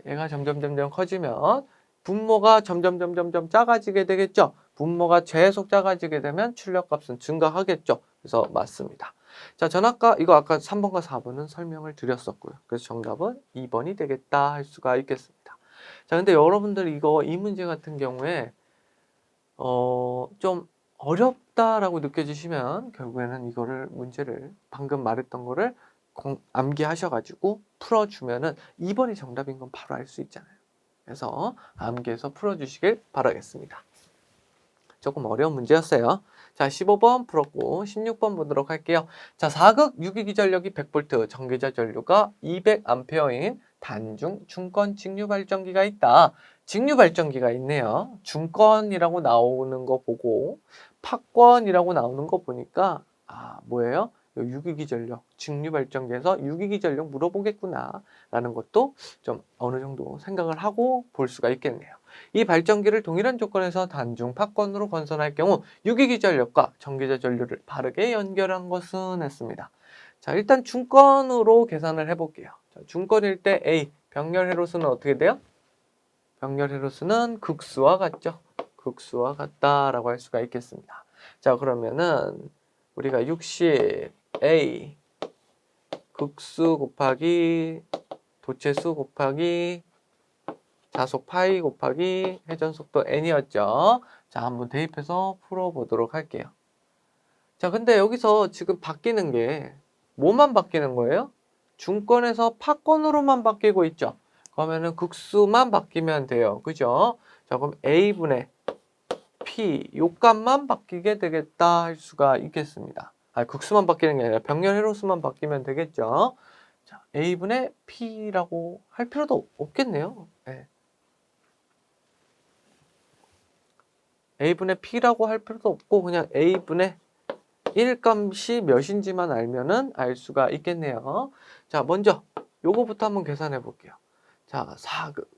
얘가 점점 커지면 분모가 점점 작아지게 되겠죠. 분모가 계속 작아지게 되면 출력 값은 증가하겠죠. 그래서 맞습니다. 자, 이거 아까 3번과 4번은 설명을 드렸었고요. 그래서 정답은 2번이 되겠다 할 수가 있겠습니다. 자, 근데 여러분들 이 문제 같은 경우에 좀 어렵다라고 느껴지시면 결국에는 문제를 방금 말했던 거를 암기하셔가지고 풀어주면은 2번이 정답인 건 바로 알 수 있잖아요. 그래서 암기해서 풀어주시길 바라겠습니다. 조금 어려운 문제였어요. 자, 15번 풀었고 16번 보도록 할게요. 자, 4극 유기기 전력이 100V, 전기자 전류가 200A인 단중 중건 직류 발전기가 있다. 직류 발전기가 있네요. 중건이라고 나오는 거 보고 팍건이라고 나오는 거 보니까 뭐예요? 유기기 전력, 직류 발전기에서 유기기 전력 물어보겠구나 라는 것도 좀 어느 정도 생각을 하고 볼 수가 있겠네요. 이 발전기를 동일한 조건에서 단중 팍건으로 건선할 경우 유기기 전력과 전기자 전류를 바르게 연결한 것은 했습니다. 자, 일단 중건으로 계산을 해볼게요. 자, 중건일 때 A, 병렬 헤로스는 어떻게 돼요? 병렬 헤로스는 극수와 같죠? 극수와 같다라고 할 수가 있겠습니다. 자, 그러면은 우리가 60 A 극수 곱하기 도체수 곱하기 자속 파이 곱하기 회전속도 n이었죠. 자, 한번 대입해서 풀어보도록 할게요. 자, 근데 여기서 지금 바뀌는 게 뭐만 바뀌는 거예요? 중건에서 파건으로만 바뀌고 있죠. 그러면은 극수만 바뀌면 돼요. 그죠? 자, 그럼 A분의 P 요 값만 바뀌게 되겠다 할 수가 있겠습니다. 극수만 바뀌는 게 아니라 병렬 헤로스만 바뀌면 되겠죠. 자, A분의 P라고 할 필요도 없겠네요. 네. A분의 P라고 할 필요도 없고 그냥 A분의 1값이 몇인지만 알면은 알 수가 있겠네요. 자, 먼저 요거부터 한번 계산해 볼게요. 자,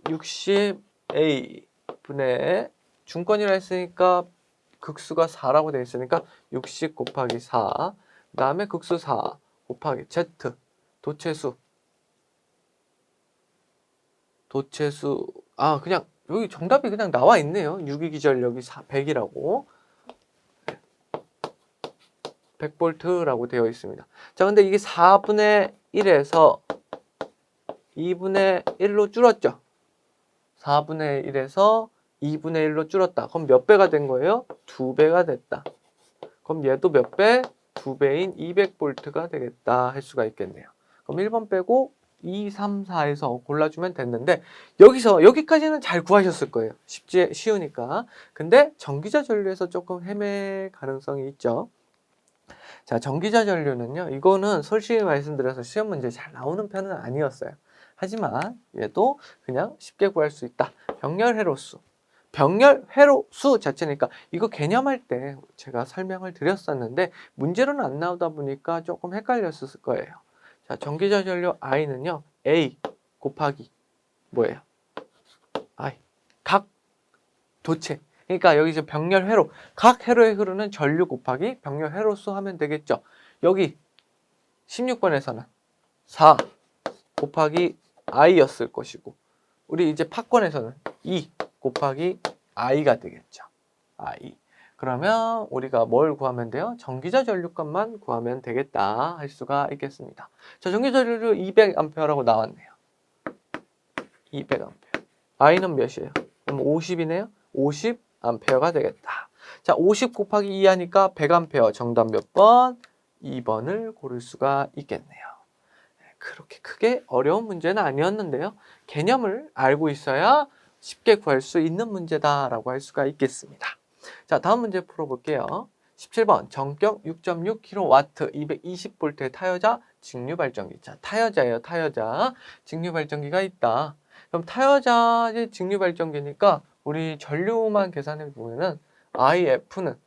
60A분의 중건이라 했으니까 극수가 4라고 되어 있으니까 60 곱하기 4, 그 다음에 극수 4 곱하기 Z, 도체수, 그냥 여기 정답이 그냥 나와 있네요. 유기기 전력이 100이라고. 100V라고 되어 있습니다. 자, 근데 이게 4분의 1에서 2분의 1로 줄었죠. 4분의 1에서 2분의 1로 줄었다. 그럼 몇 배가 된 거예요? 2배가 됐다. 그럼 얘도 몇 배? 2배인 200V가 되겠다 할 수가 있겠네요. 그럼 1번 빼고 2, 3, 4에서 골라주면 됐는데 여기까지는 잘 구하셨을 거예요. 쉬우니까. 근데 전기자 전류에서 조금 헤맬 가능성이 있죠. 자, 전기자 전류는요. 이거는 솔직히 말씀드려서 시험 문제 잘 나오는 편은 아니었어요. 하지만 얘도 그냥 쉽게 구할 수 있다. 병렬 헤로스. 병렬 회로 수 자체니까 이거 개념할 때 제가 설명을 드렸었는데 문제로는 안 나오다 보니까 조금 헷갈렸을 거예요. 자, 전기저전류 I는요. A 곱하기 뭐예요? I. 각 도체. 그러니까 여기서 병렬 회로, 각 회로에 흐르는 전류 곱하기 병렬 회로수 하면 되겠죠. 여기 16번에서는 4 곱하기 I였을 것이고 우리 이제 파권에서는 2 곱하기 I가 되겠죠. I. 그러면 우리가 뭘 구하면 돼요? 전기자 전류값만 구하면 되겠다 할 수가 있겠습니다. 자, 전기자 전류 200A라고 나왔네요. 200A. I는 몇이에요? 그럼 50이네요. 50A가 되겠다. 자, 50 곱하기 2 하니까 100A. 정답 몇 번? 2번을 고를 수가 있겠네요. 그렇게 크게 어려운 문제는 아니었는데요. 개념을 알고 있어야 쉽게 구할 수 있는 문제다라고 할 수가 있겠습니다. 자, 다음 문제 풀어볼게요. 17번 정격 6.6kW 220V의 타여자 직류발전기. 자, 타여자예요. 타여자. 직류발전기가 있다. 그럼 타여자의 직류발전기니까 우리 전류만 계산해 보면은 IF는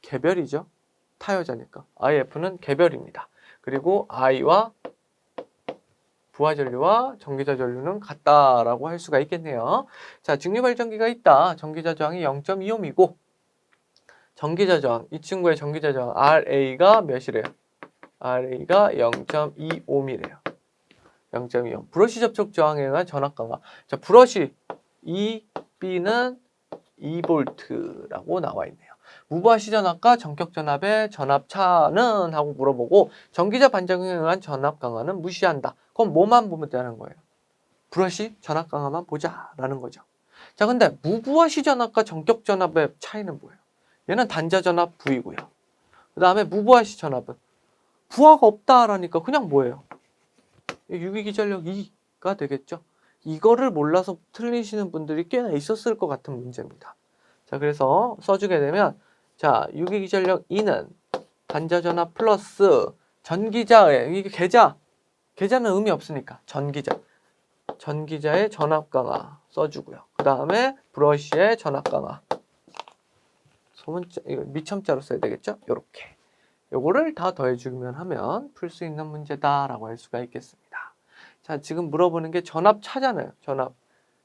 개별이죠. 타여자니까. IF는 개별입니다. 그리고 I와 부하전류와 전기자전류는 같다라고 할 수가 있겠네요. 자, 직류발전기가 있다. 전기자저항이 0.25옴이고 전기자저항, 이 친구의 전기자저항 RA가 몇이래요? RA가 0.2옴이래요. 0.2옴. 브러시 접촉 저항에 의한 전압 강화. 자, 브러시 EB는 2V라고 나와 있네요. 무부하 시전압과 전격 전압의 전압 차는 하고 물어보고 전기자 반작용에 의한 전압 강화는 무시한다. 그럼 뭐만 보면 되는 거예요? 브러시 전압 강화만 보자라는 거죠. 자, 근데 무부하 시전압과 전격 전압의 차이는 뭐예요? 얘는 단자 전압 V고요. 그 다음에 무부하 시전압은 부하가 없다라니까 그냥 뭐예요? 유기기전력 2가 되겠죠. 이거를 몰라서 틀리시는 분들이 꽤나 있었을 것 같은 문제입니다. 자, 그래서 써주게 되면 자, 유기기전력 2는 단자전압 플러스 전기자의 이게 계좌는 의미 없으니까 전기자의 전압 강화 써주고요. 그 다음에 브러쉬의 전압 강화 소문자 이거 미첨자로 써야 되겠죠? 요렇게 요거를 다 더해주면 하면 풀 수 있는 문제다라고 할 수가 있겠습니다. 자, 지금 물어보는 게 전압 차잖아요. 전압.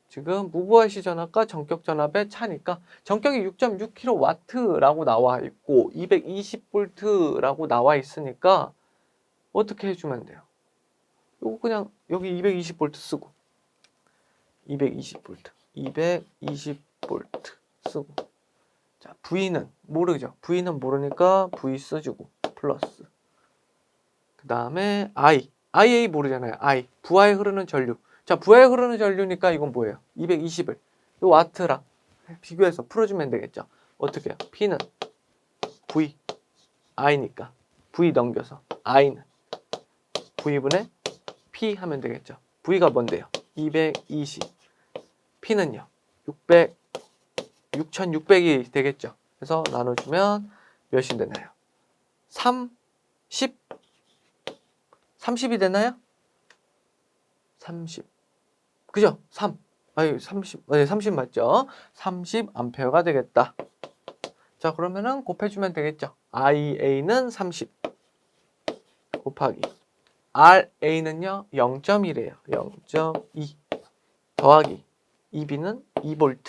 지금 무부하시 전압과 전격 전압의 차니까 전격이 6.6kW라고 나와 있고 220V라고 나와 있으니까 어떻게 해주면 돼요? 요거 그냥 여기 220V 쓰고 220V 쓰고 자, V는 모르죠. V는 모르니까 V 써주고 플러스 그 다음에 IA 모르잖아요. 부하에 흐르는 전류. 자, 부하에 흐르는 전류니까 이건 뭐예요? 220을 이 와트랑 비교해서 풀어주면 되겠죠. 어떻게 해요? P는 V, I니까 V 넘겨서 I는 V분의 P 하면 되겠죠. V가 뭔데요? 220 P는요? 6600이 되겠죠. 그래서 나눠주면 몇이 되나요? 30이 되나요? 30. 그죠? 30. 네, 30 맞죠? 30A가 되겠다. 자, 그러면은 곱해주면 되겠죠. IA는 30 곱하기 RA는요 0.1이에요. 0.2 더하기 EB는 2V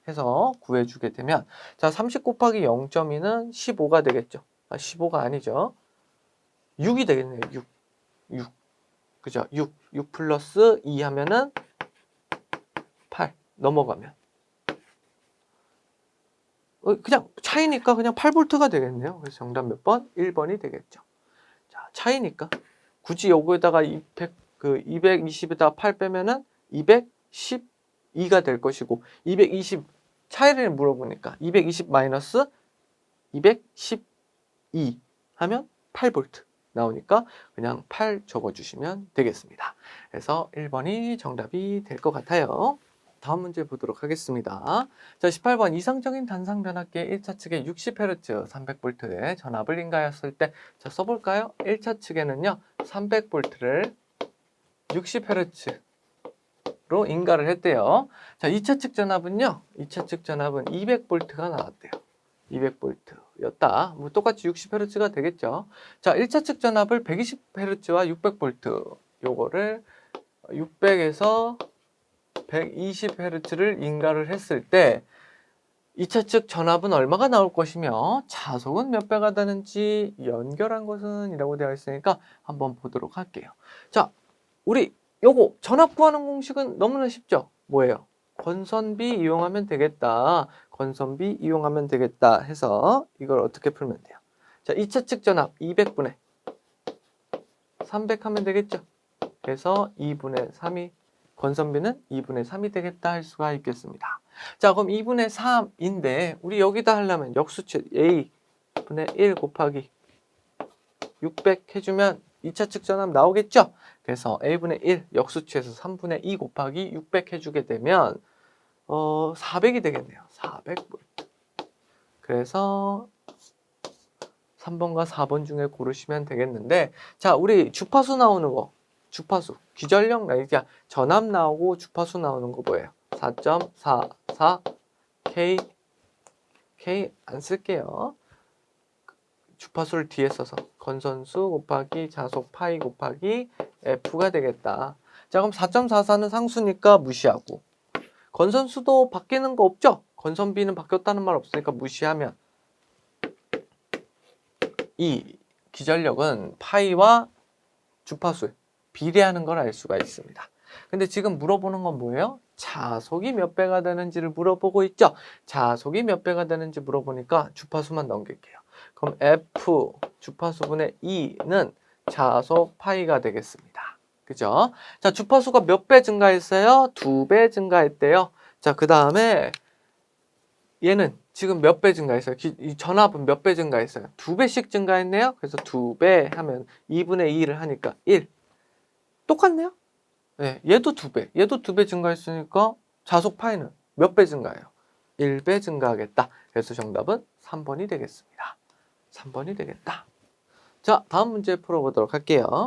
해서 구해주게 되면 자, 30 곱하기 0.2는 15가 되겠죠. 15가 아니죠. 6이 되겠네요. 6. 그죠? 6 플러스 2 하면은 8 넘어가면 그냥 차이니까 그냥 8V가 되겠네요. 그래서 정답 몇 번? 1번이 되겠죠. 자, 차이니까 굳이 여기에다가 220에다가 8 빼면은 212가 될 것이고 220 차이를 물어보니까 220 마이너스 212 하면 8V 나오니까 그냥 8 적어주시면 되겠습니다. 그래서 1번이 정답이 될 것 같아요. 다음 문제 보도록 하겠습니다. 자, 18번 이상적인 단상 변압기의 1차 측에 60Hz 300V의 전압을 인가하였을 때 자, 써볼까요? 1차 측에는요 300V를 60Hz로 200V로 인가를 했대요. 자, 2차 측 전압은요. 2차 측 전압은 200V가 나왔대요. 200V였다. 뭐 똑같이 60Hz가 되겠죠. 자, 1차 측 전압을 120Hz와 600V 요거를 600에서 120Hz를 인가를 했을 때 2차 측 전압은 얼마가 나올 것이며 자속은 몇 배가 되는지 연결한 것은 이라고 되어 있으니까 한번 보도록 할게요. 자, 우리 요거 전압 구하는 공식은 너무나 쉽죠? 뭐예요? 건선비 이용하면 되겠다. 건선비 이용하면 되겠다 해서 이걸 어떻게 풀면 돼요? 자, 2차 측 전압 200분의 300 하면 되겠죠? 그래서 2분의 3이 건선비는 2분의 3이 되겠다 할 수가 있겠습니다. 자, 그럼 2분의 3인데 우리 여기다 하려면 역수치 A분의 1 곱하기 600 해주면 2차 측 전압 나오겠죠? 그래서 A분의 1 역수치에서 3분의 2 곱하기 600 해주게 되면 400이 되겠네요. 400V. 그래서 3번과 4번 중에 고르시면 되겠는데, 자, 우리 주파수 나오는 거, 주파수, 기전력, 그러니까 전압 나오고 주파수 나오는 거 뭐예요? 4.44 K 안 쓸게요. 주파수를 뒤에 써서 건선수 곱하기 자속 파이 곱하기 F가 되겠다. 자, 그럼 4.44는 상수니까 무시하고, 건선수도 바뀌는 거 없죠? 건선비는 바뀌었다는 말 없으니까 무시하면 이 기전력은 파이와 주파수 비례하는 걸 알 수가 있습니다. 근데 지금 물어보는 건 뭐예요? 자속이 몇 배가 되는지를 물어보고 있죠? 자속이 몇 배가 되는지 물어보니까 주파수만 넘길게요. 그럼 F 주파수분의 E는 자속 파이가 되겠습니다. 그죠? 자, 주파수가 몇 배 증가했어요? 2배 증가했대요. 자, 그 다음에 얘는 지금 몇 배 증가했어요? 이 전압은 몇 배 증가했어요? 2배씩 증가했네요. 그래서 2배 하면 2분의 2를 하니까 1. 똑같네요. 네, 얘도 2배. 얘도 2배 증가했으니까 자속 파이는 몇 배 증가해요? 1배 증가하겠다. 그래서 정답은 3번이 되겠습니다. 3번이 되겠다. 자, 다음 문제 풀어보도록 할게요.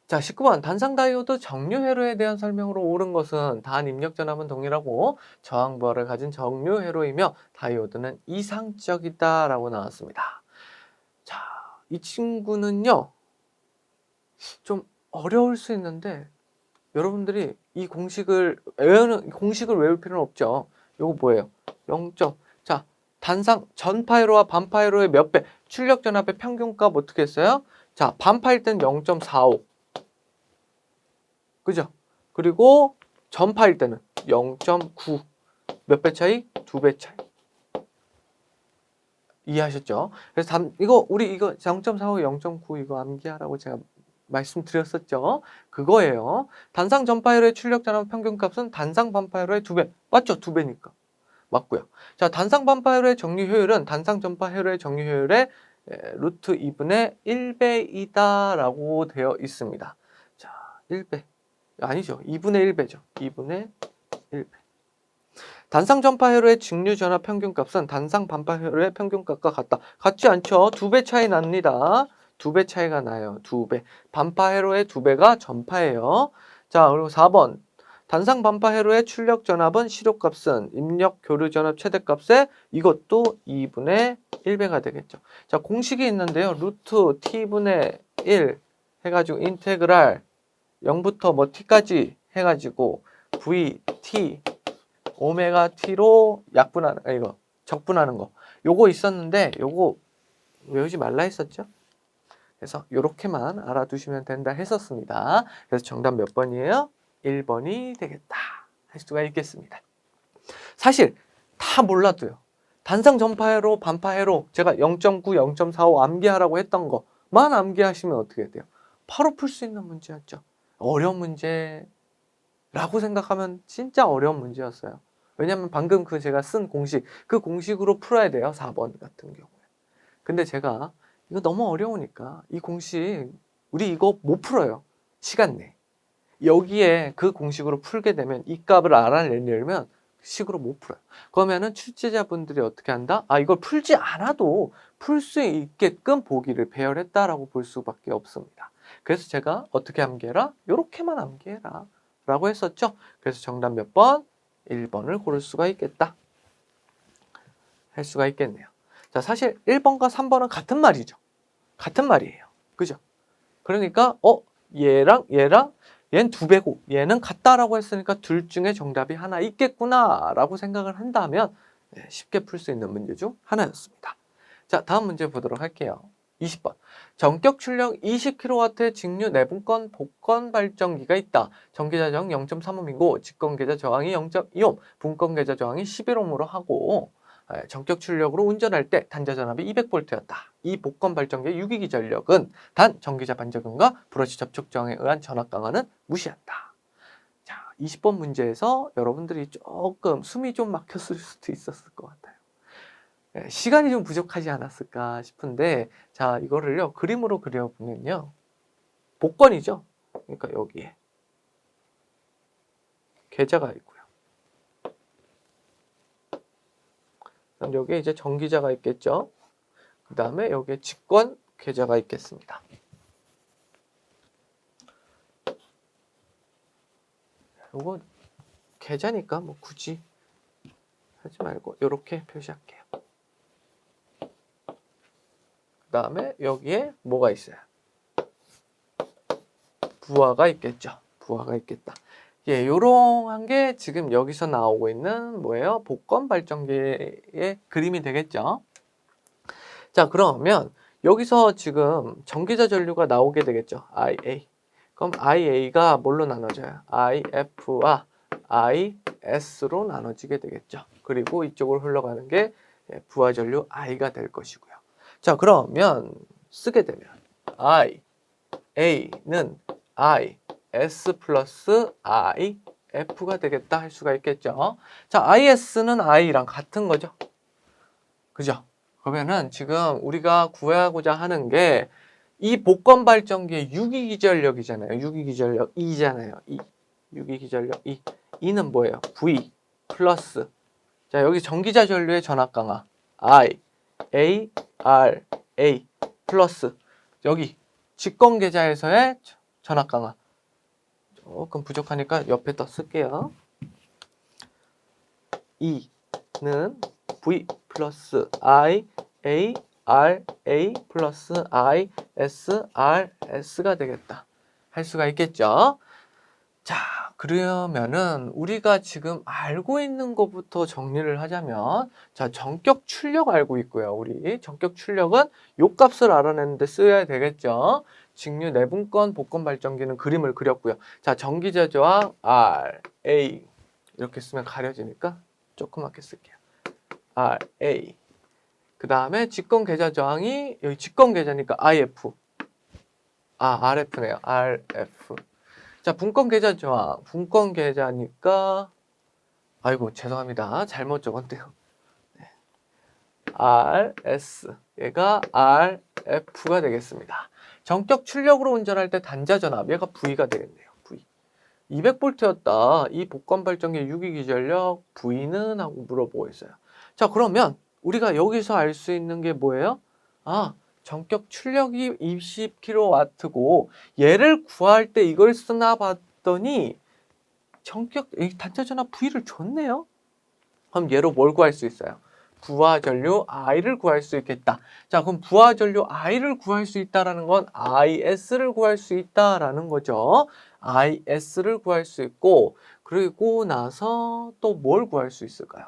자, 19번 단상 다이오드 정류 회로에 대한 설명으로 옳은 것은 단 입력 전압은 동일하고 저항 부하를 가진 정류 회로이며 다이오드는 이상적이다 라고 나왔습니다. 자, 이 친구는요 좀 어려울 수 있는데 여러분들이 이 공식을 외울 필요는 없죠. 요거 뭐예요? 0점. 자, 단상 전파회로와 반파회로의 몇 배? 출력 전압의 평균값 어떻게 했어요? 자, 반파일 땐 0.45. 그죠? 그리고 전파일 때는 0.9. 몇 배 차이? 2배 차이. 이해하셨죠? 그래서 우리 이거 0.45, 0.9 이거 암기하라고 제가 말씀드렸었죠? 그거예요. 단상 전파회로의 출력 전압 평균값은 단상 반파회로의 2배. 맞죠? 2배니까. 맞고요. 자, 단상 반파회로의 정류 효율은 단상 전파회로의 정류 효율의 루트 2분의 1배이다 라고 되어 있습니다. 자, 1배. 아니죠. 2분의 1배죠. 2분의 1배. 단상 전파 회로의 직류 전압 평균값은 단상 반파 회로의 평균값과 같다. 같지 않죠? 2배 차이 납니다. 2배 차이가 나요. 2배. 반파 회로의 2배가 전파예요. 자, 그리고 4번. 단상 반파 회로의 출력 전압은 시료값은 입력 교류 전압 최대값에 이것도 2분의 1배가 되겠죠. 자, 공식이 있는데요. 루트 t분의 1 해가지고 인테그랄 0부터 뭐 t까지 해가지고 vt 오메가 t로 적분하는 거 요거 있었는데 요거 외우지 말라 했었죠. 그래서 요렇게만 알아두시면 된다 했었습니다. 그래서 정답 몇 번이에요? 1번이 되겠다 할 수가 있겠습니다. 사실 다 몰라도요. 단상 전파회로 반파회로 제가 0.9, 0.45 암기하라고 했던 거만 암기하시면 어떻게 돼요? 바로 풀 수 있는 문제였죠. 어려운 문제라고 생각하면 진짜 어려운 문제였어요. 왜냐면 방금 제가 쓴 공식, 그 공식으로 풀어야 돼요. 4번 같은 경우에. 근데 제가 이거 너무 어려우니까 이 공식, 우리 이거 못 풀어요. 시간 내에. 여기에 그 공식으로 풀게 되면 이 값을 알아내려면 식으로 못 풀어요. 그러면은 출제자분들이 어떻게 한다? 아, 이걸 풀지 않아도 풀 수 있게끔 보기를 배열했다라고 볼 수밖에 없습니다. 그래서 제가 어떻게 암기해라? 요렇게만 암기해라. 라고 했었죠. 그래서 정답 몇 번? 1번을 고를 수가 있겠다. 할 수가 있겠네요. 자, 사실 1번과 3번은 같은 말이죠. 같은 말이에요. 그죠? 그러니까 얘랑 얘는 2배고 얘는 같다라고 했으니까 둘 중에 정답이 하나 있겠구나 라고 생각을 한다면 쉽게 풀 수 있는 문제 중 하나였습니다. 자, 다음 문제 보도록 할게요. 20번. 전격 출력 20kW의 직류 내분권 복권 발전기가 있다. 전기자 저항 0.35옴이고 직권 계좌 저항이 0.2옴, 분권 계좌 저항이 11옴으로 하고 전격 출력으로 운전할 때 단자 전압이 200V였다. 이 복권 발전기의 유기기 전력은 단 전기자 반작용과 브러쉬 접촉 저항에 의한 전압 강화는 무시한다. 자, 20번 문제에서 여러분들이 조금 숨이 좀 막혔을 수도 있었을 것 같아요. 시간이 좀 부족하지 않았을까 싶은데, 자, 이거를요, 그림으로 그려보면요. 복권이죠. 그러니까 여기에 계좌가 있고요. 그럼 여기에 이제 전기자가 있겠죠. 그 다음에 여기에 직권 계좌가 있겠습니다. 이거 계좌니까 뭐 굳이 하지 말고 이렇게 표시할게요. 그 다음에 여기에 뭐가 있어요? 부하가 있겠죠. 부하가 있겠다. 예, 요런 게 지금 여기서 나오고 있는 뭐예요? 복권 발전기의 그림이 되겠죠. 자, 그러면 여기서 지금 전기자 전류가 나오게 되겠죠. IA. 그럼 IA가 뭘로 나눠져요? IF와 IS로 나눠지게 되겠죠. 그리고 이쪽으로 흘러가는 게 부하 전류 I가 될 것이고요. 자, 그러면 쓰게 되면 IA는 IS 플러스 IF가 되겠다 할 수가 있겠죠. 자, IS는 I랑 같은 거죠. 그죠? 그러면은 지금 우리가 구하고자 하는 게 이 복권 발전기의 유기기 전력이잖아요. 유기기 전력 E잖아요. E. 유기기 전력 E. E는 뭐예요? V 플러스. 자, 여기 전기자 전류의 전압 강화 I, A, R, A 플러스. 여기 직권 계좌에서의 전압 강화. 조금 부족하니까 옆에다 쓸게요. E는 V 플러스 I, A, R, A 플러스 I, S, R, S가 되겠다. 할 수가 있겠죠. 자, 그러면은 우리가 지금 알고 있는 것부터 정리를 하자면, 자, 전격 출력 알고 있고요. 우리 전격 출력은 요 값을 알아내는데 써야 되겠죠. 직류 내분권 복권 발전기는 그림을 그렸고요. 자, 전기자 저항 R, A 이렇게 쓰면 가려지니까 조그맣게 쓸게요. R, A. 그 다음에 직권 계좌 저항이 여기 직권 계좌니까 IF. RF네요. RF. 자, 분권 계좌 저항. 분권 계좌니까 아이고, 죄송합니다. 잘못 적었네요. 네. RS. 얘가 RF가 되겠습니다. 전격 출력으로 운전할 때 단자 전압. 얘가 V가 되겠네요. V. 200V였다. 이 복권 발전기 유기기 전력 V는 하고 물어보고 있어요. 자, 그러면 우리가 여기서 알 수 있는 게 뭐예요? 전격 출력이 20kW고 얘를 구할 때 이걸 쓰나 봤더니 전격 단자 전압 V를 줬네요. 그럼 얘로 뭘 구할 수 있어요? 부하 전류 I를 구할 수 있겠다. 자, 그럼 부하 전류 I를 구할 수 있다라는 건 IS를 구할 수 있다라는 거죠. IS를 구할 수 있고, 그리고 나서 또 뭘 구할 수 있을까요?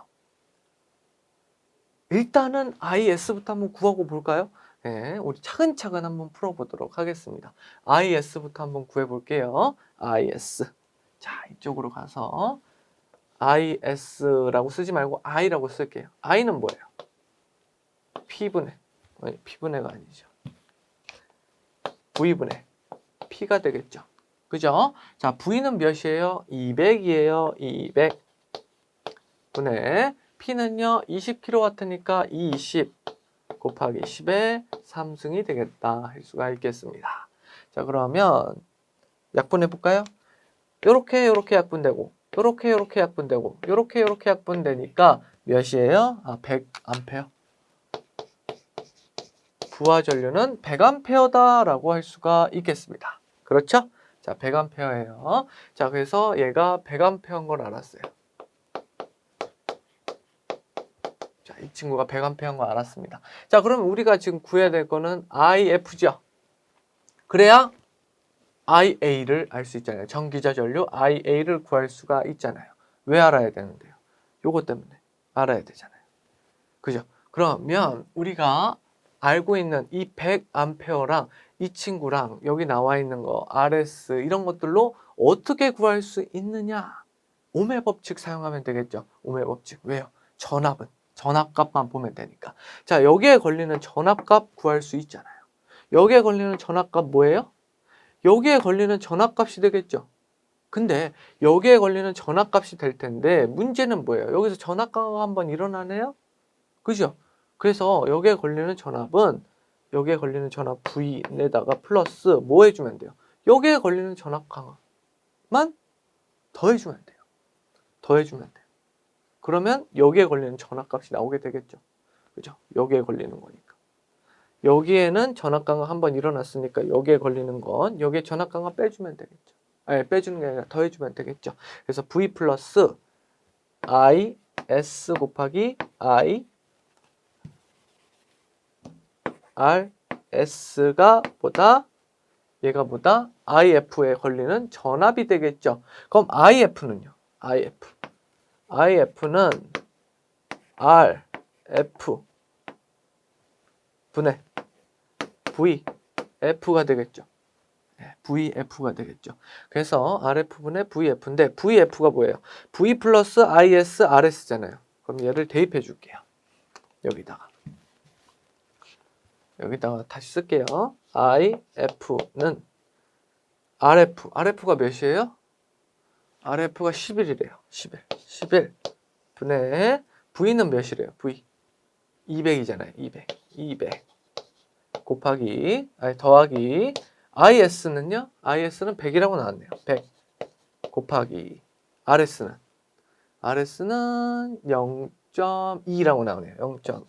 일단은 IS부터 한번 구하고 볼까요? 네, 우리 차근차근 한번 풀어보도록 하겠습니다. IS부터 한번 구해볼게요. IS. 자, 이쪽으로 가서 IS라고 쓰지 말고 I라고 쓸게요. I는 뭐예요? P분의. 아니, P분의가 아니죠. V분의. P가 되겠죠. 그죠? 자, V는 몇이에요? 200이에요. 200. 분의 P는요, 20kW니까 20 곱하기 10의 3승이 되겠다 할 수가 있겠습니다. 자, 그러면 약분해 볼까요? 요렇게 약분되고, 요렇게 약분되고, 요렇게 약분되니까 몇이에요? 100A. 부하 전류는 100A다라고 할 수가 있겠습니다. 그렇죠? 자, 100A예요. 자, 그래서 얘가 100A인 걸 알았어요. 자, 이 친구가 100A인 걸 알았습니다. 자, 그럼 우리가 지금 구해야 될 거는 IF죠. 그래야 IA를 알 수 있잖아요. 전기자 전류 IA를 구할 수가 있잖아요. 왜 알아야 되는데요? 요것 때문에 알아야 되잖아요. 그죠? 그러면 우리가 알고 있는 이 100A랑 이 친구랑 여기 나와 있는 거 RS 이런 것들로 어떻게 구할 수 있느냐? 오메 법칙 사용하면 되겠죠. 오메 법칙. 왜요? 전압값만 보면 되니까. 자, 여기에 걸리는 전압값 구할 수 있잖아요. 여기에 걸리는 전압값 뭐예요? 여기에 걸리는 전압값이 되겠죠. 근데 여기에 걸리는 전압값이 될 텐데 문제는 뭐예요? 여기서 전압가가 한번 일어나네요? 그죠? 그래서 여기에 걸리는 전압은 여기에 걸리는 전압 V에다가 플러스 뭐 해주면 돼요? 여기에 걸리는 전압 강화만 더해주면 돼요. 더해주면 돼요. 그러면 여기에 걸리는 전압값이 나오게 되겠죠. 그죠? 여기에 걸리는 거니까. 여기에는 전압 강화 한번 일어났으니까 여기에 걸리는 건 여기에 전압 강화 빼주면 되겠죠. 아니, 빼주는 게 아니라 더해주면 되겠죠. 그래서 V 플러스 I S 곱하기 I R S가 얘가 IF에 걸리는 전압이 되겠죠. 그럼 IF는요? IF는 RF 분의 VF가 되겠죠. VF가 되겠죠. 그래서 RF분의 VF인데 VF가 뭐예요? V 플러스 IS RS잖아요. 그럼 얘를 대입해 줄게요. 여기다가 다시 쓸게요. IF는 RF가 몇이에요? RF가 11이래요. 11 분의 V는 몇이래요? V 200이잖아요. 200 곱하기 더하기 IS는요? IS는 100이라고 나왔네요. 100 곱하기 RS는 0.2라고 나오네요. 0.2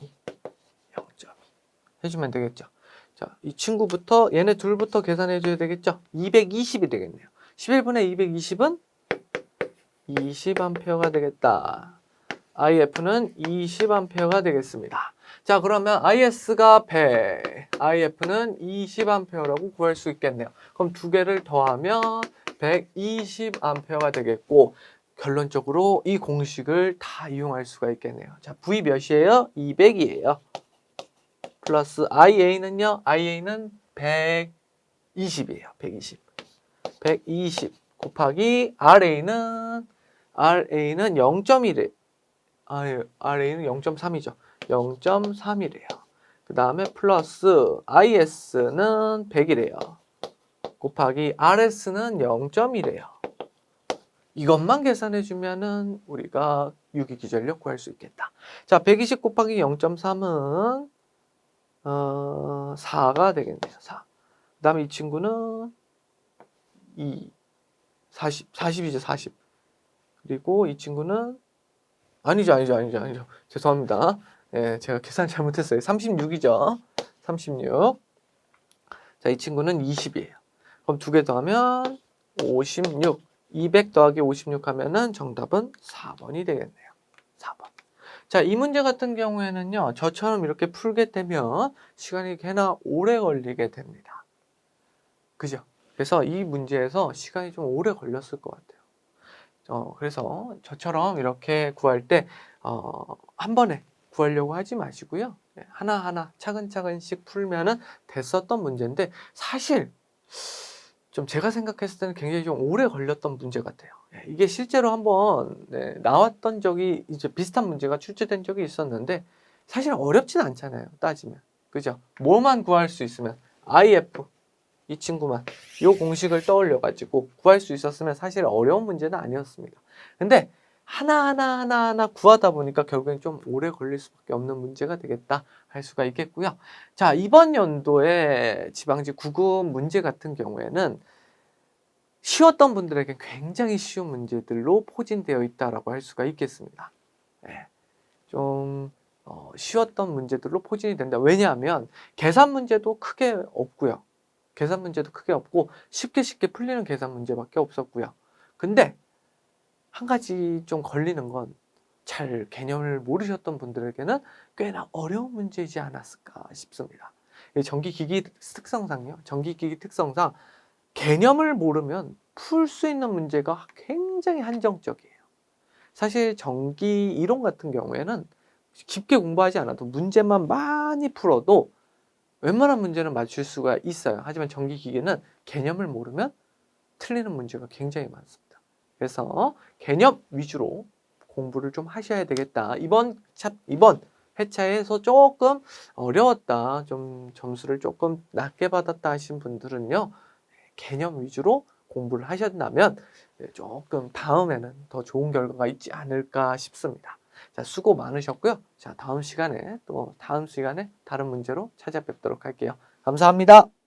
해주면 되겠죠. 자, 이 친구부터 얘네 둘부터 계산해 줘야 되겠죠. 220이 되겠네요. 11분의 220은 20A가 되겠다. IF는 20A가 되겠습니다. 자, 그러면 IS가 100, IF는 20A라고 구할 수 있겠네요. 그럼 두 개를 더하면 120A가 되겠고 결론적으로 이 공식을 다 이용할 수가 있겠네요. 자, V 몇이에요? 200이에요. 플러스 IA는요? IA는 120이에요. 120 곱하기 RA는 0.1에 RA는 0.3이죠. 0.3이래요. 그 다음에 플러스 IS는 100이래요. 곱하기 RS는 0.1이래요. 이것만 계산해 주면은 우리가 유기기전력 구할 수 있겠다. 자, 120 곱하기 0.3은 4가 되겠네요. 4. 그 다음에 이 친구는 40이죠. 40. 그리고 이 친구는 아니죠. 죄송합니다. 예, 제가 계산 잘못했어요. 36이죠. 36. 자, 이 친구는 20이에요. 그럼 두 개 더하면 56. 200 더하기 56 하면은 정답은 4번이 되겠네요. 4번. 자, 이 문제 같은 경우에는요, 저처럼 이렇게 풀게 되면 시간이 꽤나 오래 걸리게 됩니다. 그죠? 그래서 이 문제에서 시간이 좀 오래 걸렸을 것 같아요. 그래서 저처럼 이렇게 구할 때, 한 번에 구하려고 하지 마시고요. 하나하나 차근차근씩 풀면은 됐었던 문제인데, 사실 좀 제가 생각했을 때는 굉장히 좀 오래 걸렸던 문제 같아요. 이게 실제로 한번 나왔던 적이 이제 비슷한 문제가 출제된 적이 있었는데 사실 어렵진 않잖아요. 따지면. 그죠? 뭐만 구할 수 있으면 IF 이 친구만 이 공식을 떠올려 가지고 구할 수 있었으면 사실 어려운 문제는 아니었습니다. 근데 하나하나 구하다 보니까 결국엔 좀 오래 걸릴 수밖에 없는 문제가 되겠다 할 수가 있겠고요. 자, 이번 연도에 지방지 9급 문제 같은 경우에는 쉬웠던 분들에게 굉장히 쉬운 문제들로 포진되어 있다라고 할 수가 있겠습니다. 좀 쉬웠던 문제들로 포진이 된다. 왜냐하면 계산 문제도 크게 없고요. 계산 문제도 크게 없고 쉽게 풀리는 계산 문제밖에 없었고요. 근데 한 가지 좀 걸리는 건 잘 개념을 모르셨던 분들에게는 꽤나 어려운 문제이지 않았을까 싶습니다. 전기기기 특성상요. 전기기기 특성상 개념을 모르면 풀 수 있는 문제가 굉장히 한정적이에요. 사실 전기 이론 같은 경우에는 깊게 공부하지 않아도 문제만 많이 풀어도 웬만한 문제는 맞출 수가 있어요. 하지만 전기기기는 개념을 모르면 틀리는 문제가 굉장히 많습니다. 그래서 개념 위주로 공부를 좀 하셔야 되겠다. 이번 회차에서 조금 어려웠다. 좀 점수를 조금 낮게 받았다 하신 분들은요. 개념 위주로 공부를 하셨다면 조금 다음에는 더 좋은 결과가 있지 않을까 싶습니다. 자, 수고 많으셨고요. 자, 다음 시간에 다른 문제로 찾아뵙도록 할게요. 감사합니다.